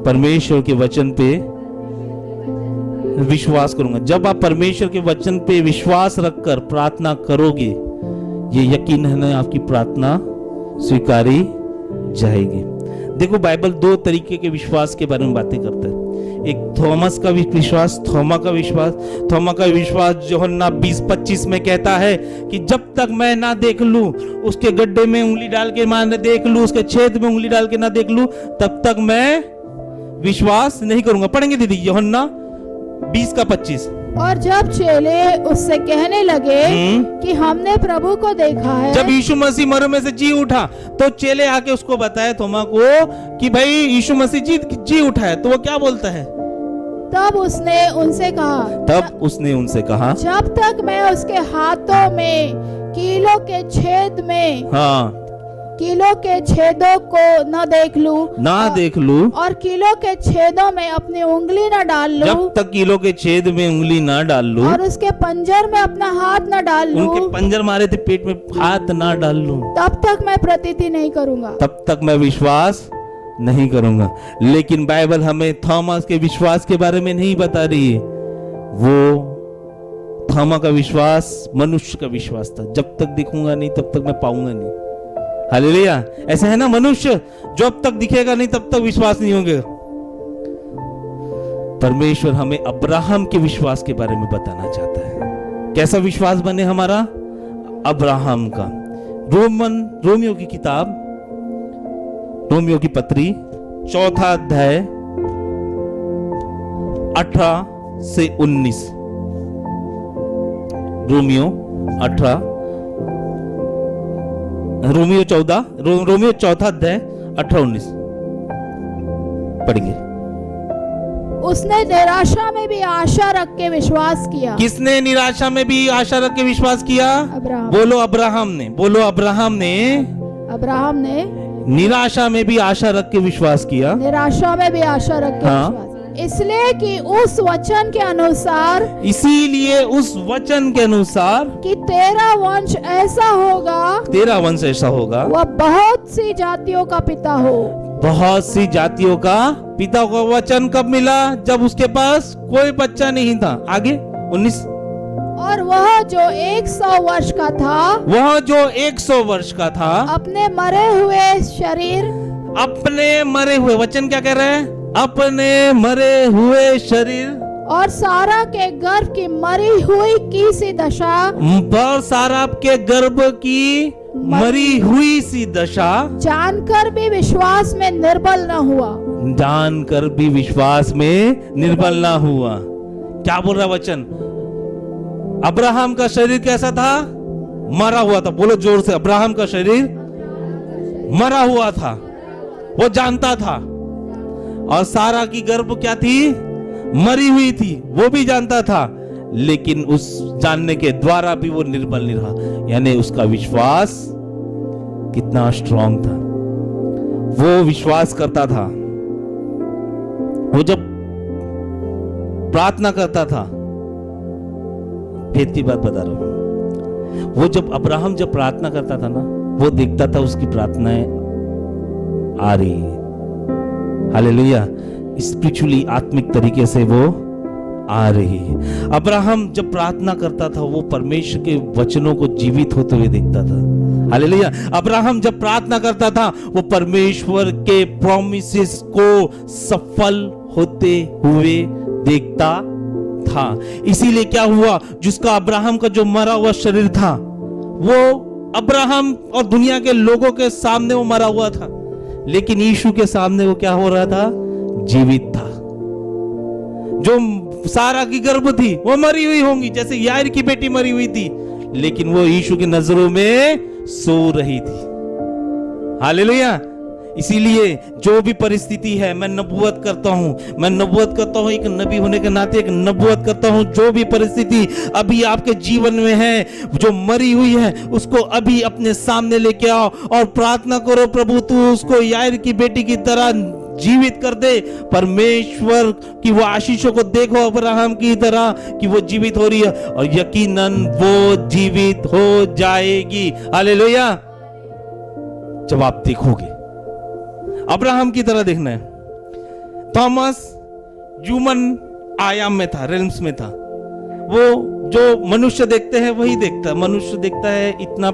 Speaker 2: परमेश्वर के वचन पे विश्वास करूंगा। जब आप परमेश्वर के वचन पे विश्वास रखकर प्रार्थना करोगे, ये यकीन है ना, आपकी प्रार्थना स्वीकारी जाएगी। देखो बाइबल दो तरीके के विश्वास के बारे में बातें करता है। एक थॉमस का विश्वास, थोमा का विश्वास यूहन्ना 20:25 में कहता है कि जब तक मैं ना देख लूं, उसके गड्ढे में उंगली डाल के मैं देख लूं, उसके छेद में उंगली डाल के ना देख लूं, तब तक मैं विश्वास नहीं करूंगा। पढ़ेंगे दीदी यूहन्ना 20:25।
Speaker 3: और जब चेले उससे कहने लगे कि हमने प्रभु को देखा है,
Speaker 2: जब यीशु मसीह मरों में से जी उठा तो चेले आके उसको बताए थोमा को कि भाई यीशु मसीह जी उठा है। तो वो क्या बोलता है?
Speaker 3: तब उसने उनसे कहा, जब तक मैं उसके हाथों में कीलों के छेद में, कीलों के छेदों को न देख लूं और कीलों के छेदों में अपनी उंगली न डाल लूं,
Speaker 2: जब तक कीलों के छेद में उंगली ना डाल लूं
Speaker 3: और उसके पंजर में अपना हाथ न डाल लूं,
Speaker 2: उनके पंजर मारे थे पेट में, हाथ ना डाल लूं,
Speaker 3: तब तक मैं प्रतीति नहीं करूंगा,
Speaker 2: तब तक मैं विश्वास नहीं करूंगा। लेकिन बाइबल हमें थॉमस के विश्वास के बारे में नहीं बता रही है। वो थॉमा का विश्वास मनुष्य का विश्वास था, जब तक दिखूंगा नहीं तब तक मैं पाऊंगा नहीं। हालेलुया। ऐसा है ना, मनुष्य जब तक दिखेगा नहीं तब तक विश्वास नहीं होगा। परमेश्वर हमें अब्राहम के विश्वास के बारे में बताना चाहता है। कैसा विश्वास बने हमारा? अब्राहम का। रोमियो की किताब, रोमियो की पत्री 4 अध्याय 18 से 19। रोमियो 4 अध्याय 18-19 पढ़ेंगे।
Speaker 3: उसने निराशा में भी आशा रख के विश्वास किया।
Speaker 2: किसने निराशा में भी आशा रख के विश्वास किया?
Speaker 3: अब्राहम।
Speaker 2: बोलो अब्राहम ने। बोलो अब्राहम ने निराशा में भी आशा रख के विश्वास किया।
Speaker 3: निराशा में भी आशा रख के विश्वास, इसलिए कि उस वचन के अनुसार,
Speaker 2: इसीलिए उस वचन के अनुसार
Speaker 3: कि तेरा वंश ऐसा होगा, वह बहुत सी जातियों का पिता हो।
Speaker 2: बहुत सी जातियों का पिता को वचन कब मिला? जब उसके पास कोई बच्चा नहीं था। आगे 19।
Speaker 3: और वह जो 100 वर्ष का था, अपने मरे हुए, वचन क्या कह रहे हैं? अपने मरे हुए शरीर और सारा के गर्भ की मरी हुई की सी दशा,
Speaker 2: और सारा के गर्भ की मरी हुई सी दशा
Speaker 3: जानकर भी विश्वास में निर्बल न हुआ।
Speaker 2: जानकर भी विश्वास में निर्बल ना हुआ। क्या बोल रहा वचन? अब्राहम का शरीर कैसा था? मरा हुआ था। बोलो जोर से, अब्राहम का शरीर मरा हुआ था, वो जानता था। और सारा की गर्भ क्या थी? मरी हुई थी, वो भी जानता था। लेकिन उस जानने के द्वारा भी वो निर्बल नहीं रहा। यानी उसका विश्वास कितना स्ट्रांग था। वो विश्वास करता था। वो जब प्रार्थना करता था, फेथ की बात बता रहा हूं, वो जब अब्राहम जब प्रार्थना करता था ना, वो देखता था उसकी प्रार्थनाएं आ रही है। हालेलुया। स्पिरिचुअली, आत्मिक तरीके से वो आ रही है। अब्राहम जब प्रार्थना करता था, वो परमेश्वर के वचनों को जीवित होते हुए देखता था। हालेलुया। अब्राहम जब प्रार्थना करता था, वो परमेश्वर के प्रॉमिसेस को सफल होते हुए देखता था। इसीलिए क्या हुआ, जिसका अब्राहम का जो मरा हुआ शरीर था, वो अब्राहम और दुनिया के लोगों के सामने वो मरा हुआ था, लेकिन यीशु के सामने वो क्या हो रहा था? जीवित था। जो सारा की गर्भ थी वो मरी हुई होंगी, जैसे यार की बेटी मरी हुई थी, लेकिन वो यीशु की नजरों में सो रही थी। हालेलुया। इसीलिए जो भी परिस्थिति है, मैं नबूवत करता हूं, एक नबी होने के नाते एक नबूवत करता हूं। जो भी परिस्थिति अभी आपके जीवन में है, जो मरी हुई है, उसको अभी अपने सामने लेके आओ और प्रार्थना करो, प्रभु तू उसको यार की बेटी की तरह जीवित कर दे। परमेश्वर की वो आशीषों को देखो अब्राहम की तरह कि वो जीवित हो रही है, और यकीनन वो जीवित हो जाएगी। हालेलुया। जब आप देखोगे, अब्राहम की तरह देखना है। थॉमस ह्यूमन आयाम में था, रेल्म्स में था। वो जो मनुष्य देखते हैं वही देखता है। मनुष्य देखता है इतना,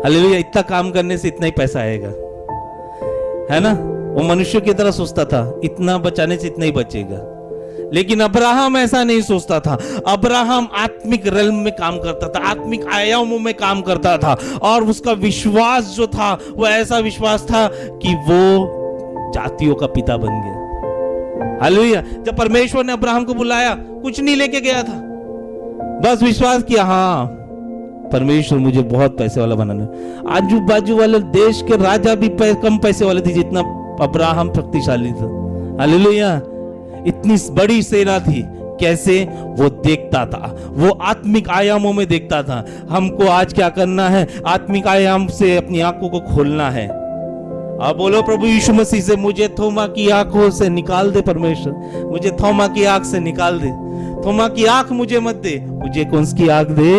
Speaker 2: हालेलुया, इतना काम करने से इतना ही पैसा आएगा, है ना। वो मनुष्य की तरह सोचता था, इतना बचाने से इतना ही बचेगा। लेकिन अब्राहम ऐसा नहीं सोचता था। अब्राहम आत्मिक रेल्म में काम करता था, आत्मिक आयामों में काम करता था, और उसका विश्वास जो था वो ऐसा विश्वास था कि वो जातियों का पिता बन गया। हालेलुया। जब परमेश्वर ने अब्राहम को बुलाया, कुछ नहीं लेके गया था, बस विश्वास किया, हाँ परमेश्वर मुझे बहुत पैसे वाला बनाना है। आजू बाजू वाले देश के राजा भी कम पैसे वाले थे जितना अब्राहम शक्तिशाली था। हालेलुया। इतनी बड़ी सेना थी, कैसे? वो देखता था, वो आत्मिक आयामों में देखता था। हमको आज क्या करना है? आत्मिक आयाम से अपनी आंखों को खोलना है। आप बोलो, प्रभु यीशु मसीह से मुझे थोमा की आंखों से निकाल दे परमेश्वर, मुझे थोमा की आंख से निकाल दे। थोमा की आंख मुझे मत दे, मुझे कौन सी आंख दे?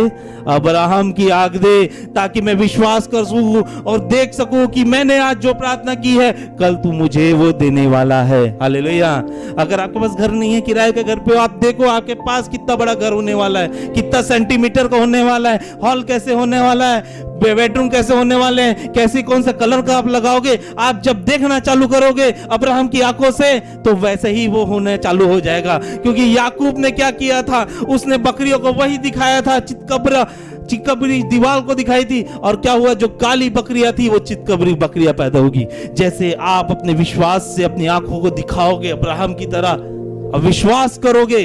Speaker 2: अब्राहम की आंख दे, ताकि मैं विश्वास कर सकूं और देख सकूं कि मैंने आज जो प्रार्थना की है, कल तू मुझे वो देने वाला है। हालेलुया। अगर आपके पास घर नहीं है, किराए के घर पे हो, आप देखो आपके पास कितना बड़ा घर होने वाला है, कितना सेंटीमीटर का होने वाला है, हॉल कैसे होने वाला है, बेडरूम कैसे होने वाले हैं, कैसे कौन सा कलर का आप लगाओगे। आप जब देखना चालू करोगे अब्राहम की आंखों से, तो वैसे ही वो होने चालू हो जाएगा। क्योंकि याकूब ने क्या किया था? उसने बकरियों को वही दिखाया था, चितकबरी दीवार को दिखाई थी, और क्या हुआ? जो काली बकरियां थी वो चितकबरी बकरियां पैदा होगी। जैसे आप अपने विश्वास से अपनी आंखों को दिखाओगे अब्राहम की तरह और विश्वास करोगे,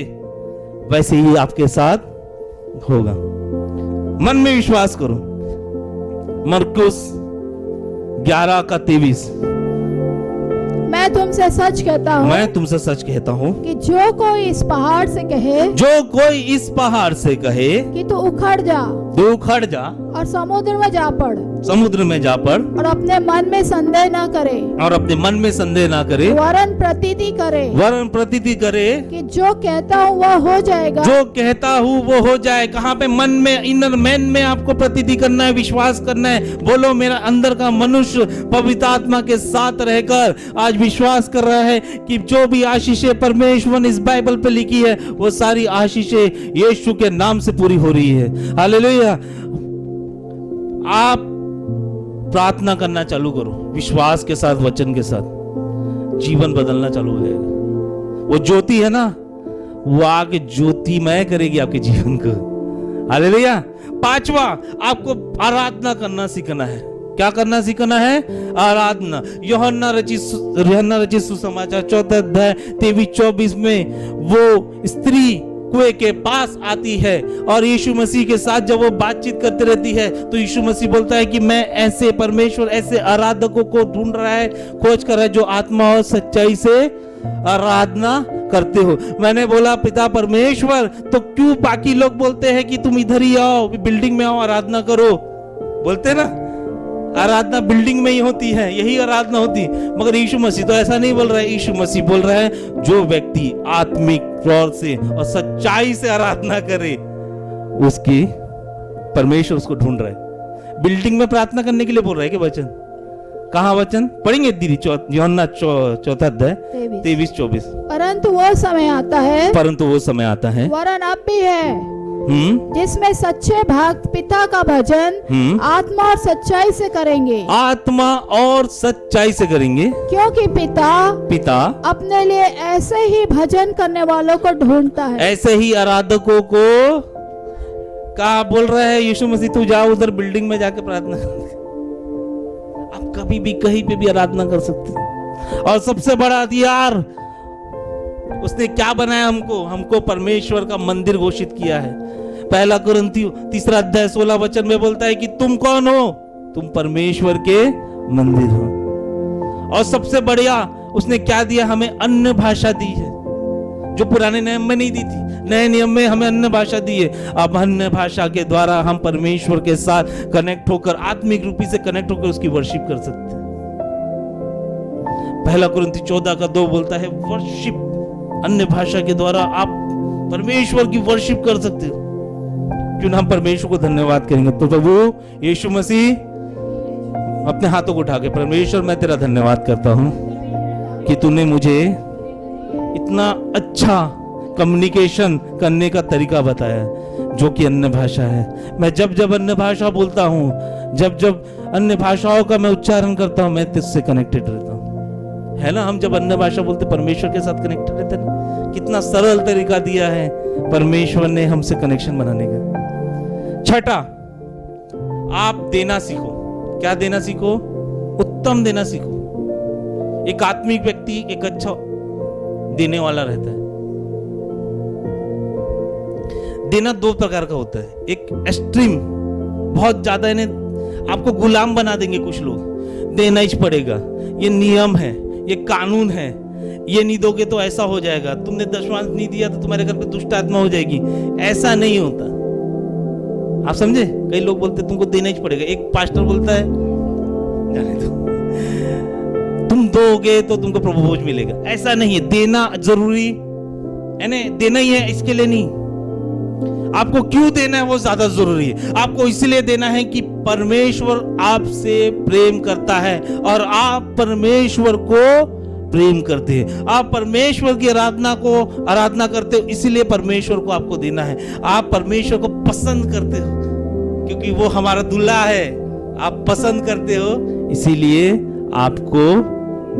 Speaker 2: वैसे ही आपके साथ होगा। मन में विश्वास करो। मरकुस 11:23।
Speaker 3: मैं तुमसे सच कहता हूँ,
Speaker 2: मैं तुमसे सच कहता हूँ
Speaker 3: कि जो कोई इस पहाड़ से कहे,
Speaker 2: जो कोई इस पहाड़ से कहे
Speaker 3: कि तू उखड़ जा,
Speaker 2: तू उखड़ जा
Speaker 3: और समुद्र में जा पड़,
Speaker 2: समुद्र में जा पड़,
Speaker 3: और अपने मन में संदेह न करे,
Speaker 2: और अपने मन में संदेह ना करे,
Speaker 3: वरन प्रतीति करे कि जो कहता हूँ वह हो जाएगा,
Speaker 2: जो कहता हूँ वो हो जाए। कहाँ पे? मन में, इनर मैन में आपको प्रतीति करना है, विश्वास करना है। बोलो, मेरा अंदर का मनुष्य पवित्र आत्मा के साथ रहकर आज विश्वास कर रहा है कि जो भी आशीषें परमेश्वर ने इस बाइबल पे लिखी है, वो सारी आशीषें यीशु के नाम से पूरी हो रही है। हालेलुया। आप प्रार्थना करना चालू करो, विश्वास के साथ, वचन के साथ, जीवन बदलना चालू हो जाएगा। वो ज्योति है ना, वो आगे ज्योतिमय करेगी आपके जीवन को। हालेलुया। पांचवा, आपको आराधना करना सीखना है। क्या करना सीखना है? आराधना। यूहन्ना रचित सुसमाचार 4 अध्याय 23-24 में वो स्त्री कुएं के पास आती है और यीशु मसीह के साथ जब वो बातचीत करते रहती है तो यीशु मसीह बोलता है कि मैं ऐसे परमेश्वर, ऐसे आराधकों को ढूंढ रहा है, खोज कर रहा है जो आत्मा और सच्चाई से आराधना करते हो। मैंने बोला पिता परमेश्वर, तो क्यों बाकी लोग बोलते हैं कि तुम इधर ही आओ, बिल्डिंग में आओ, आराधना करो, बोलते ना आराधना बिल्डिंग में ही होती है, यही आराधना होती है। मगर यीशु मसीह तो ऐसा नहीं बोल रहा है। यीशु मसीह बोल रहा है जो व्यक्ति आत्मिक तौर से और सच्चाई से आराधना करे, उसकी परमेश्वर उसको ढूंढ रहा है। बिल्डिंग में प्रार्थना करने के लिए बोल रहा है कि वचन कहाँ वचन पढ़ेंगे दीदी? यूहन्ना 4 अध्याय 23-24।
Speaker 3: परंतु वो समय आता है, वरन अब भी है, जिसमें सच्चे भक्त पिता का भजन आत्मा और सच्चाई से करेंगे।
Speaker 2: आत्मा और सच्चाई से करेंगे,
Speaker 3: क्योंकि पिता अपने लिए ऐसे ही भजन करने वालों को ढूंढता है।
Speaker 2: ऐसे ही आराधकों को क्या बोल रहा है यीशु मसीह? तू जाओ उधर बिल्डिंग में जाके प्रार्थना कर। आप कभी भी कहीं पे भी आराधना कर सकते हैं। और सबसे बड़ा हथियार उसने क्या बनाया? हमको परमेश्वर का मंदिर घोषित किया है। 1 कुरिन्थियों 3 अध्याय 16 वचन में बोलता है कि तुम कौन हो? तुम परमेश्वर के मंदिर हो। और सबसे बढ़िया उसने क्या दिया? हमें अन्य भाषा दी है, जो पुराने नियम में नहीं दी थी। नए नियम में हमें अन्य भाषा दी है। अब अन्य भाषा के द्वारा हम परमेश्वर के साथ कनेक्ट होकर, आत्मिक रूपी से कनेक्ट होकर उसकी वर्शिप कर सकते हैं। 1 कुरिन्थियों 14:2 बोलता है वर्शिप, अन्य भाषा के द्वारा आप परमेश्वर की वर्शिप कर सकते हो। क्यों ना हम परमेश्वर को धन्यवाद करेंगे? तो प्रभु यीशु मसीह अपने हाथों को उठा के, परमेश्वर मैं तेरा धन्यवाद करता हूं कि तूने मुझे इतना अच्छा कम्युनिकेशन करने का तरीका बताया, जो कि अन्य भाषा है। मैं जब अन्य भाषा बोलता हूं, जब अन्य भाषाओं का मैं उच्चारण करता हूं, मैं तुझसे कनेक्टेड रहता हूं, है ना। हम जब अन्य भाषा बोलते परमेश्वर के साथ कनेक्टेड रहते ना। कितना सरल तरीका दिया है परमेश्वर ने हमसे कनेक्शन बनाने का। छठा, आप देना सीखो। क्या देना सीखो? उत्तम देना सीखो। एक आत्मिक व्यक्ति एक अच्छा देने वाला रहता है। देना 2 प्रकार का होता है। एक एक्सट्रीम, बहुत ज्यादा, इन्हें आपको गुलाम बना देंगे कुछ लोग, देना ही पड़ेगा, ये नियम है, ये कानून है, ये नहीं दोगे तो ऐसा हो जाएगा, तुमने दशमांश नहीं दिया तो तुम्हारे घर पे दुष्ट आत्मा हो जाएगी। ऐसा नहीं होता। आप समझे? कई लोग बोलते तुमको देना ही पड़ेगा। एक पास्टर बोलता है जाने दो, तुम दोगे तो तुमको प्रभु भोज मिलेगा। ऐसा नहीं है। देना जरूरी है ना, देना ही है, इसके लिए नहीं। आपको क्यों देना है वो ज्यादा जरूरी है। आपको इसलिए देना है कि परमेश्वर आपसे प्रेम करता है और आप परमेश्वर को प्रेम करते हैं। आप परमेश्वर की आराधना करते हो, इसीलिए परमेश्वर को आपको देना है। आप परमेश्वर को पसंद करते हो क्योंकि वो हमारा दुल्हा है। आप पसंद करते हो, इसीलिए आपको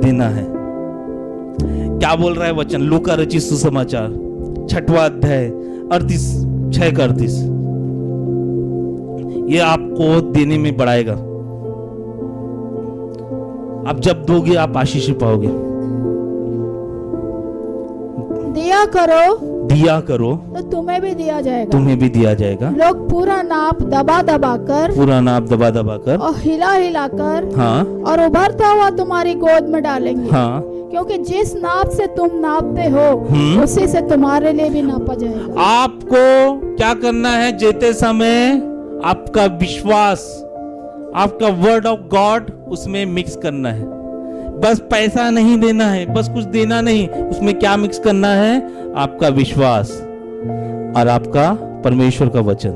Speaker 2: देना है। क्या बोल रहा है वचन? लूका रचित सुसमाचार 6वां अध्याय 6:38। ये आपको देने में बढ़ाएगा। आप जब दोगे आप आशीष पाओगे। दिया करो
Speaker 3: तो तुम्हें भी दिया जाएगा। लोग पूरा नाप दबा दबा कर और हिला कर, हाँ, और उभरता हुआ तुम्हारी गोद में डालेंगे, हाँ, क्योंकि जिस नाप से तुम नापते हो उसी से तुम्हारे लिए भी नापा जाएगा।
Speaker 2: आपको क्या करना है? जेते समय आपका विश्वास, आपका वर्ड ऑफ गॉड उसमें मिक्स करना है। बस पैसा नहीं देना है, बस कुछ देना नहीं, उसमें क्या मिक्स करना है? आपका विश्वास और आपका परमेश्वर का वचन।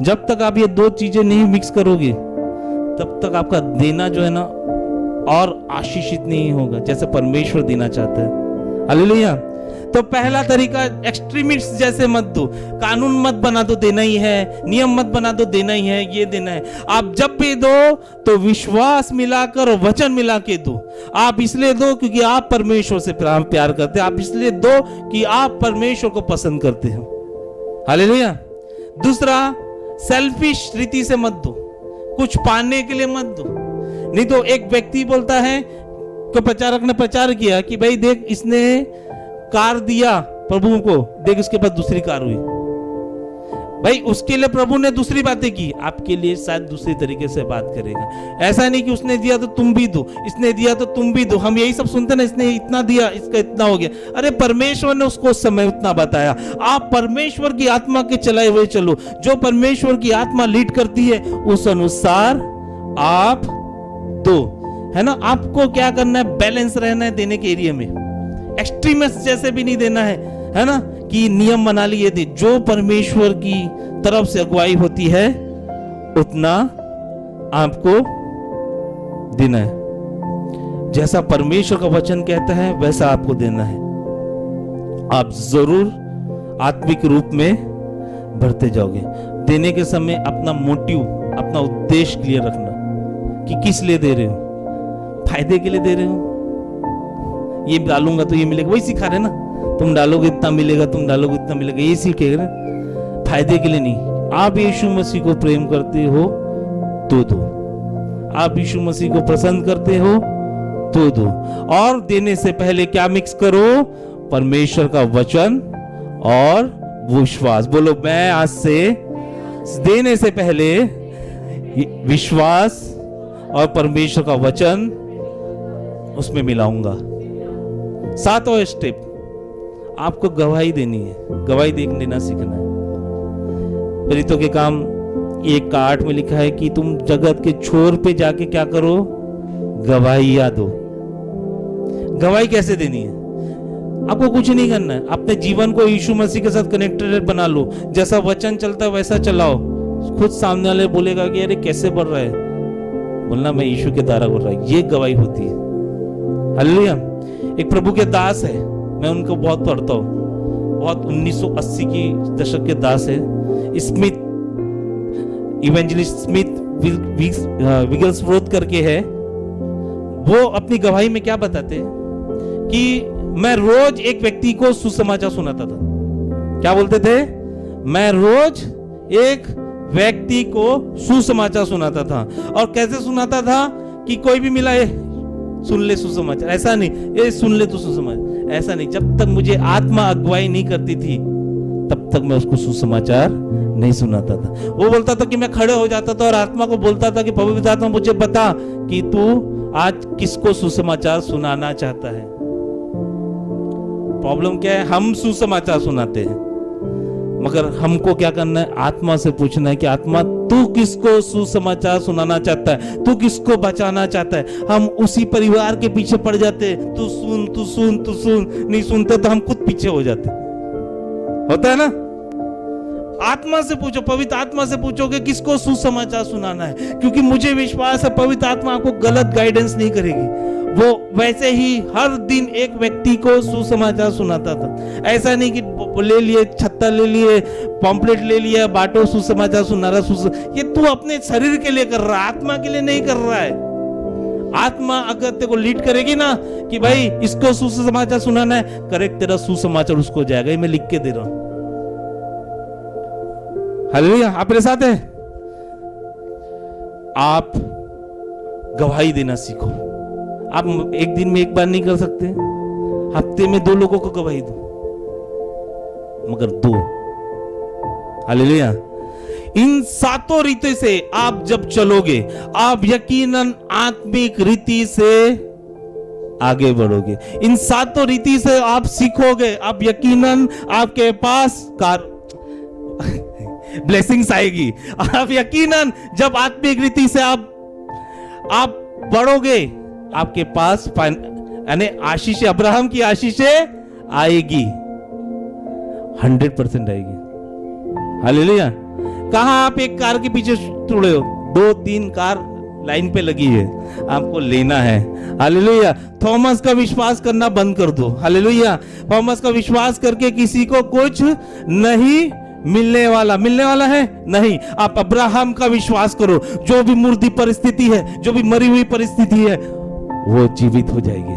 Speaker 2: जब तक आप ये 2 चीजें नहीं मिक्स करोगे तब तक आपका देना जो है ना और आशीषित नहीं होगा, जैसे परमेश्वर देना चाहता है। हालेलुया। तो पहला तरीका, एक्सट्रीमिस्ट जैसे मत दो, कानून मत बना दो देना ही है, नियम मत बना दो देना ही है, ये देना है। आप जब भी दो तो विश्वास मिलाकर और वचन मिला के दो। आप इसलिए दो क्योंकि आप परमेश्वर से प्यार करते हैं, आप इसलिए दो कि आप परमेश्वर को पसंद करते हो। हालेलुया। दूसरा, सेल्फिश रीति से मत दो, कुछ पाने के लिए मत दो। नहीं तो एक व्यक्ति बोलता है कि प्रचारक ने प्रचार किया कि भाई देख इसने कार दिया प्रभु को, देख उसके पास दूसरी कार हुई। भाई उसके लिए प्रभु ने दूसरी बातें की, आपके लिए शायद दूसरी तरीके से बात करेगा। ऐसा नहीं कि उसने दिया तो तुम भी दो, इसने दिया तो तुम भी दो। हम यही सब सुनते ना, इसने इतना दिया इसका इतना हो गया। अरे परमेश्वर ने उसको उस समय उतना बताया। आप परमेश्वर की आत्मा के चलाए हुए चलो, जो परमेश्वर की आत्मा लीड करती है उस अनुसार आप दो, है ना। आपको क्या करना है, बैलेंस रहना है देने के एरिया में। एक्सट्रीमिस्ट जैसे भी नहीं देना है ना, कि नियम बना लिए दे। जो परमेश्वर की तरफ से अगुवाई होती है उतना आपको देना है। जैसा परमेश्वर का वचन कहता है वैसा आपको देना है। आप जरूर आत्मिक रूप में बढ़ते जाओगे। देने के समय अपना मोटिव, अपना उद्देश्य क्लियर रखना कि किस लिए दे रहे हो। फायदे के लिए दे रहे हो, ये डालूंगा तो ये मिलेगा, वही सिखा रहे ना, तुम डालोगे इतना मिलेगा, तुम डालोगे इतना मिलेगा, ये सीखेगा ना। फायदे के लिए नहीं। आप यीशु मसीह को प्रेम करते हो तो दो, आप यीशु मसीह को पसंद करते हो तो दो। और देने से पहले क्या मिक्स करो, परमेश्वर का वचन और विश्वास। बोलो, मैं आज से देने से पहले विश्वास और परमेश्वर का वचन उसमें मिलाऊंगा। सातवां स्टेप, आपको गवाही देनी है, गवाही देना सीखना है। प्रेरितों के काम 1:8 में लिखा है कि तुम जगत के छोर पे जाके क्या करो, गवाहियां दो। गवाही कैसे देनी है? आपको कुछ नहीं करना है, अपने जीवन को यीशु मसीह के साथ कनेक्टेड बना लो। जैसा वचन चलता है वैसा चलाओ। खुद सामने वाले बोलेगा कि अरे कैसे बढ़ रहा है, बोलना मैं यीशु के द्वारा बढ़ रहा है। ये गवाही होती है। हालेलुया। एक प्रभु के दास है, मैं उनको बहुत पढ़ता हूँ, बहुत 1980 की दशक के दास है, स्मिथ, इवेंजलिस्ट स्मिथ विगल्सवर्थ करके है। वो अपनी गवाही में क्या बताते हैं कि मैं रोज एक व्यक्ति को सुसमाचार सुनाता था। क्या बोलते थे? मैं रोज एक व्यक्ति को सुसमाचार सुनाता था। और कैसे सुनाता था कि कोई भी मिला सुन ले सुसमाचार, ऐसा नहीं ये सुन ले तो सुसमाचार, ऐसा नहीं। जब तक मुझे आत्मा अगुवाई नहीं करती थी तब तक मैं उसको सुसमाचार नहीं सुनाता था। वो बोलता था कि मैं खड़े हो जाता था और आत्मा को बोलता था कि पवित्र आत्मा मुझे बता कि तू आज किसको सुसमाचार सुनाना चाहता है। प्रॉब्लम क्या है, हम सुसमाचार सुनाते हैं, मगर हमको क्या करना है, आत्मा से पूछना है कि आत्मा तू किसको सुसमाचार सुनाना चाहता है, तू किसको बचाना चाहता है। हम उसी परिवार के पीछे पड़ जाते, तू सुन तू सुन तू सुन, नहीं सुनते तो हम खुद पीछे हो जाते। होता है ना? आत्मा से पूछो, पवित्र आत्मा से पूछो कि किसको सुसमाचार सुनाना है, क्योंकि मुझे विश्वास है पवित्र आत्मा आपको गलत गाइडेंस नहीं करेगी। वो वैसे ही हर दिन एक व्यक्ति को सुसमाचार सुनाता था। ऐसा नहीं कि ले लिए छत्ता ले लिए पॉम्पलेट ले लिया बाटो सुसमाचार सुना रहा। ये तू अपने शरीर के लिए कर रहा है, आत्मा के लिए नहीं कर रहा है। आत्मा अगर तेरे को लीड करेगी ना कि भाई इसको सुसमाचार सुनाना है, करेक्ट, तेरा सुसमाचार उसको जाएगा। ये मैं लिख के दे रहा हूं। हालेलुया। आप मेरे साथ हैं? आप गवाही देना सीखो। आप एक दिन में एक बार नहीं कर सकते, हफ्ते में 2 लोगों को गवाही दो, मगर 2। हालेलुया। इन 7 रीति से आप जब चलोगे, आप यकीनन आत्मिक रीति से आगे बढ़ोगे। इन 7 रीति से आप सीखोगे, आप यकीनन आपके पास ब्लेसिंग्स आएगी। आप यकीनन जब आत्मिक रीति से आप बढ़ोगे, आपके पास यानी आशीष, अब्राहम की आशीषें आएगी, 100% आएगी। हालेलुया। कहां आप एक कार के पीछे जुड़े हो, 2-3 कार लाइन पे लगी है, आपको लेना है। हालेलुया। थॉमस का विश्वास करना बंद कर दो। हालेलुया। थॉमस का विश्वास करके किसी को कुछ नहीं मिलने वाला है नहीं। आप अब्राहम का विश्वास करो, जो भी मुर्दी परिस्थिति है, जो भी मरी हुई परिस्थिति है, वो जीवित हो जाएगी।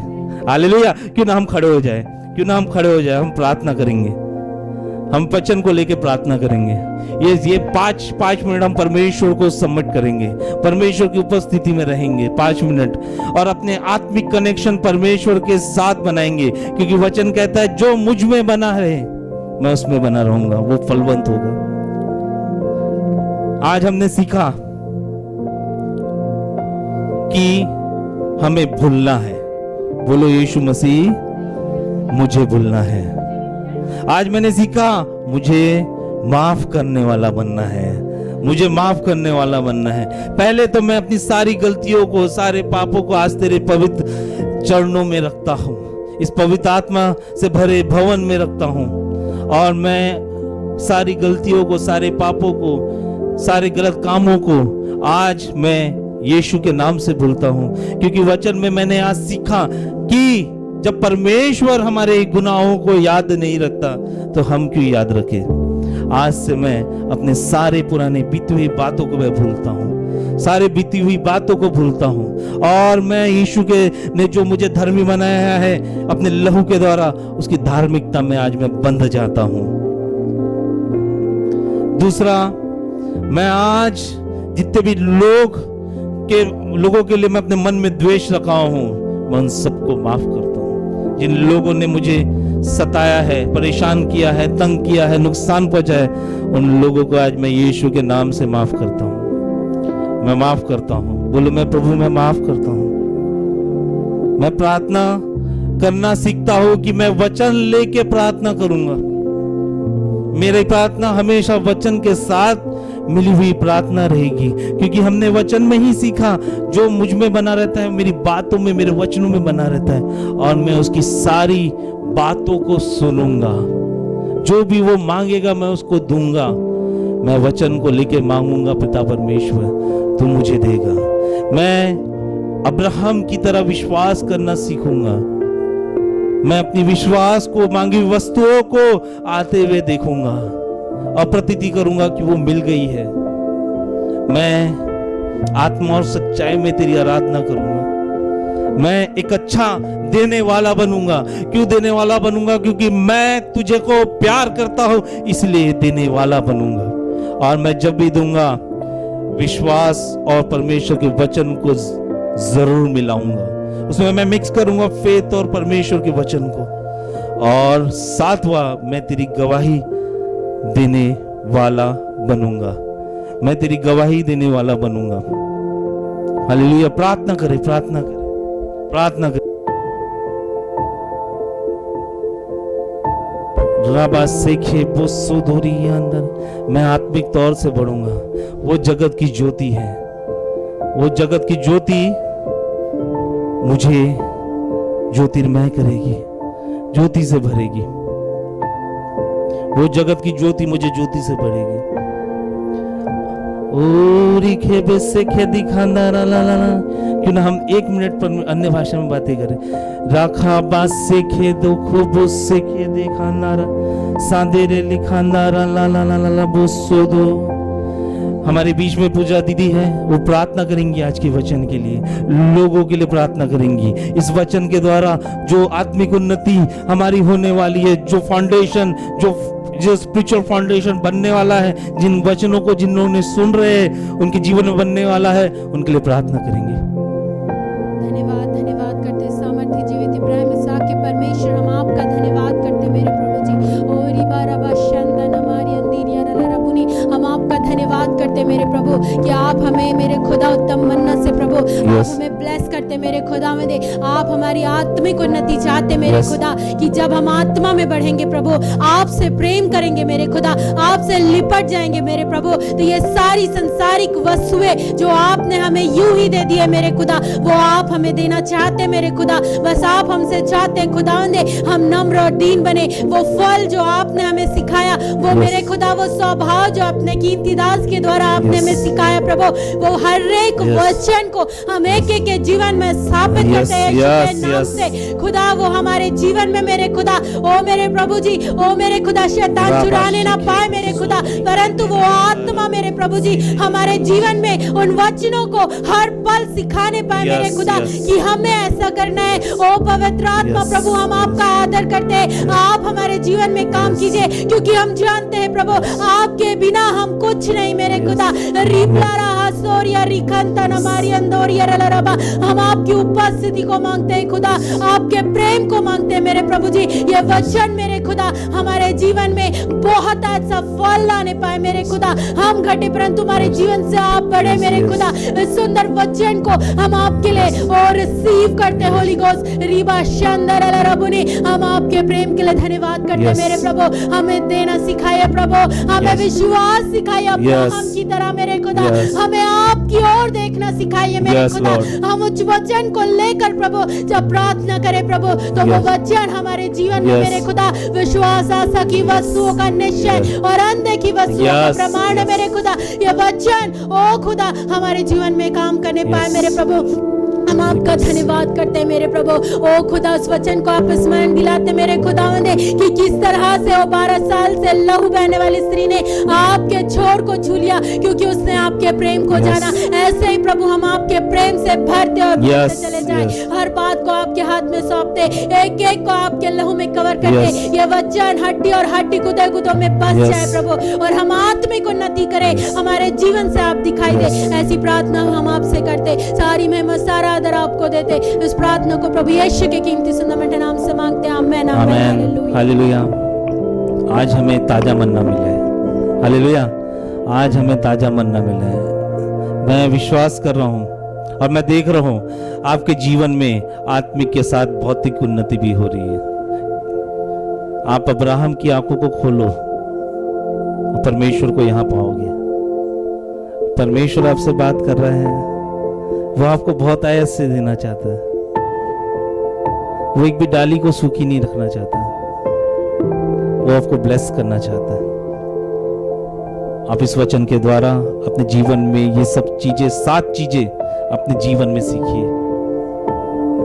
Speaker 2: हालेलुया। क्यों ना हम खड़े हो जाए, हम प्रार्थना करेंगे, हम वचन को लेके प्रार्थना करेंगे। ये 5 मिनट हम परमेश्वर को सबमिट करेंगे, परमेश्वर की उपस्थिति में रहेंगे 5 मिनट, और अपने आत्मिक कनेक्शन परमेश्वर के साथ बनाएंगे, क्योंकि वचन कहता है जो मुझ में बना है मैं उसमें बना रहूंगा, वो फलवंत होगा। आज हमने सीखा कि हमें भूलना है। बोलो यीशु मसीह, मुझे भूलना है। आज मैंने सीखा मुझे माफ करने वाला बनना है, मुझे माफ करने वाला बनना है। पहले तो मैं अपनी सारी गलतियों को, सारे पापों को आज तेरे पवित्र चरणों में रखता हूं, इस पवित्र आत्मा से भरे भवन में रखता हूं, और मैं सारी गलतियों को, सारे पापों को, सारे गलत कामों को आज मैं यीशु के नाम से भूलता हूं। क्योंकि वचन में मैंने आज सीखा कि जब परमेश्वर हमारे गुनाहों को याद नहीं रखता तो हम क्यों याद रखें। आज से मैं अपने सारे पुराने बीती हुई बातों को मैं भूलता हूँ, सारे बीती हुई बातों को भूलता हूँ, और मैं यीशु के ने जो मुझे धर्मी बनाया है अपने लहू के द्वारा, उसकी धार्मिकता में आज मैं बंध जाता हूँ। दूसरा, मैं आज जितने भी लोगों के लिए मैं अपने मन में द्वेष रखा हूँ, मैं उन सबको माफ करता हूँ। जिन लोगों ने मुझे सताया है, परेशान किया है, तंग किया है, नुकसान पहुंचाया है, उन लोगों को आज मैं यीशु के नाम से माफ करता हूँ। मैं माफ करता हूँ। बोलो मैं प्रभु, मैं माफ करता हूँ। मैं प्रार्थना करना सीखता हूँ कि मैं वचन लेके प्रार्थना करूंगा। मेरी प्रार्थना हमेशा वचन के साथ मिली हुई प्रार्थना रहेगी, क्योंकि हमने वचन में ही सीखा जो मुझ में बना रहता है, मेरी बातों में, मेरे वचनों में बना रहता है, और मैं उसकी सारी बातों को सुनूंगा। जो भी वो मांगेगा मैं उसको दूंगा। मैं वचन को लेके मांगूंगा, पिता परमेश्वर तू मुझे देगा। मैं अब्राहम की तरह विश्वास करना सीखूंगा। मैं अपनी विश्वास को, मांगी वस्तुओं को आते हुए देखूंगा और प्रतीति करूंगा कि वो मिल गई है। मैं आत्मा और सच्चाई में तेरी आराधना करूंगा। मैं एक अच्छा देने वाला बनूंगा। क्यों देने वाला बनूंगा? क्योंकि मैं तुझे को प्यार करता हूं, इसलिए देने वाला बनूंगा। और मैं जब भी दूंगा, विश्वास और परमेश्वर के वचन को जरूर मिलाऊंगा। उसमें मैं मिक्स करूंगा फेथ और परमेश्वर के वचन को। और सातवां, मैं तेरी गवाही देने वाला बनूंगा। मैं तेरी गवाही देने वाला बनूंगा। हालेलुया। प्रार्थना करें, प्रार्थना करें, प्रार्थना करें। रबा सेखे बुस्सु धोरी अंदर मैं आत्मिक तौर से बढ़ूंगा। वो जगत की ज्योति है, वो जगत की ज्योति मुझे ज्योतिर्मय करेगी, ज्योति से भरेगी। वो जगत की ज्योति मुझे ज्योति से भरेगी। क्यों ना हम 1 मिनट पर अन्य भाषा में बातें करें। राखा बास से खे दो खूब से खे देखा नारा सांदेरे लिखा नारा ला ला ला ला ला बोसो दो। हमारे बीच में पूजा दीदी है, वो प्रार्थना करेंगी आज के वचन के लिए, लोगों के लिए प्रार्थना करेंगी। इस वचन के द्वारा जो आत्मिक उन्नति हमारी होने वाली है, जो फाउंडेशन, जो स्पिरिचुअल फाउंडेशन बनने वाला है, जिन वचनों को जिन्होंने सुन रहे हैं उनके जीवन में बनने वाला है, उनके लिए प्रार्थना करेंगे।
Speaker 3: धन्यवाद, धन्यवाद करते सामर्थ्य जीवित इब्राहिम इसहाक के परमेश्वर, हम आपका धन्यवाद करते मेरे प्रभु जी। ओरी बाराबा शंदन हमारी अंदीरिया रबुनी, हम आपका धन्यवाद करते मेरे प्रभु कि आप हमें, मेरे खुदा उत्तम मन्ना से प्रभु, आप हमें ब्लेस
Speaker 4: करते मेरे खुदावंद, आप हमारी आत्मिक उन्नति चाहते मेरे खुदा, कि जब हम आत्मा में बढ़ेंगे प्रभु, आपसे प्रेम करेंगे मेरे खुदा, आपसे लिपट जाएंगे मेरे प्रभु, तो ये सारी संसारिक वस्तुएं जो आपने हमें यूं ही दे दी है मेरे खुदा, वो आप हमें देना चाहते मेरे खुदा। बस आप हमसे चाहते हैं खुदावंद, हम नम्र और दीन बने। वो फल जो आपने हमें सिखाया, वो मेरे खुदा, वो स्वभाव जो अपने कीमती दास के द्वारा आपने हमें सिखाया प्रभु, वो हर एक वचन को हम एक एक के जीवन में स्थापित करते हैं यीशु के नाम से खुदा। वो हमारे जीवन में मेरे खुदा, ओ मेरे प्रभु जी, ओ मेरे खुदा, शैतान चुराने ना पाए मेरे खुदा, परंतु वो आत्मा मेरे प्रभु जी हमारे जीवन में उन वचनों को हर पल सिखाने पाए मेरे खुदा, कि हमें ऐसा करना है। ओ पवित्र आत्मा प्रभु, हम आपका आदर करते हैं, आप हमारे जीवन में काम कीजिए, क्योंकि हम जानते हैं प्रभु, आपके बिना हम कुछ नहीं मेरे खुदा। हम आपकी उपस्थिति को मांगते हैं खुदा, आपके प्रेम को मांगते हैं मेरे प्रभु जी। ये वचन मेरे खुदा हमारे जीवन में बहुत अच्छा फल लाने पाए मेरे खुदा, हम घटे परंतु हमारे जीवन से आप बढ़े मेरे खुदा। इस सुंदर वचन को हम आपके लिए और रिसीव करते हैं होली गोस्ट रीबा शंदर रबुनी। हम आपके प्रेम के लिए धन्यवाद करते हैं मेरे प्रभु, हमें देना सिखाइए प्रभु, हमें विश्वास सिखाइए अब्राहम की तरह मेरे खुदा, हमें आपकी ओर देखना सिखाइए मेरे खुदा। हम उस वचन को लेकर प्रभु जब प्रार्थना करें प्रभु, तो वो वचन हमारे जीवन में मेरे खुदा विश्वास, आशा की वस्तुओं का निश्चय और अनदेखी वस्तुओं का प्रमाण है मेरे खुदा। ये वचन ओ खुदा हमारे जीवन में काम करने पाए मेरे प्रभु। हम आपका धन्यवाद करते हैं मेरे प्रभु। ओ खुदा, उस वचन को आप स्मरण दिलाते मेरे खुदावंद, कि किस तरह से वो 12 साल से लहू बहने वाली स्त्री ने आपके छोर को छू लिया, क्योंकि उसने आपके प्रेम को जाना। ऐसे ही प्रभु हम आपके प्रेम से भरते और भरते चले जाए, हर बात को आपके हाथ में सौंपते, एक एक को आपके लहू में कवर करते। ये वचन हड्डी और हड्डी गुदे गुदों में बस जाए प्रभु, और हम आत्मिक उन्नति करें, हमारे जीवन से आप दिखाई दे। ऐसी प्रार्थना हम आपसे करते, सारी महिमा सारा आदर आपको देते। इस प्रार्थना को प्रभु यीशु के कीमती सुंदर नाम से मांगते हैं, आमीन आमीन
Speaker 1: हालेलुया। आज हमें ताजा मन्ना मिला है, हालेलुया। आज हमें ताजा मन्ना मिला है। मैं विश्वास कर रहा हूँ और मैं देख रहा हूँ आपके जीवन में आत्मिक के साथ भौतिक उन्नति भी हो रही है। आप अब्राहम की आंखों को खोलो और परमेश्वर को यहाँ पाओगे। परमेश्वर आपसे बात कर रहे हैं, वो आपको बहुत आयत से देना चाहता है। वो एक भी डाली को सूखी नहीं रखना चाहता, वो आपको ब्लेस करना चाहता है। आप इस वचन के द्वारा अपने जीवन में ये सब चीजें, 7 चीजें अपने जीवन में सीखिए।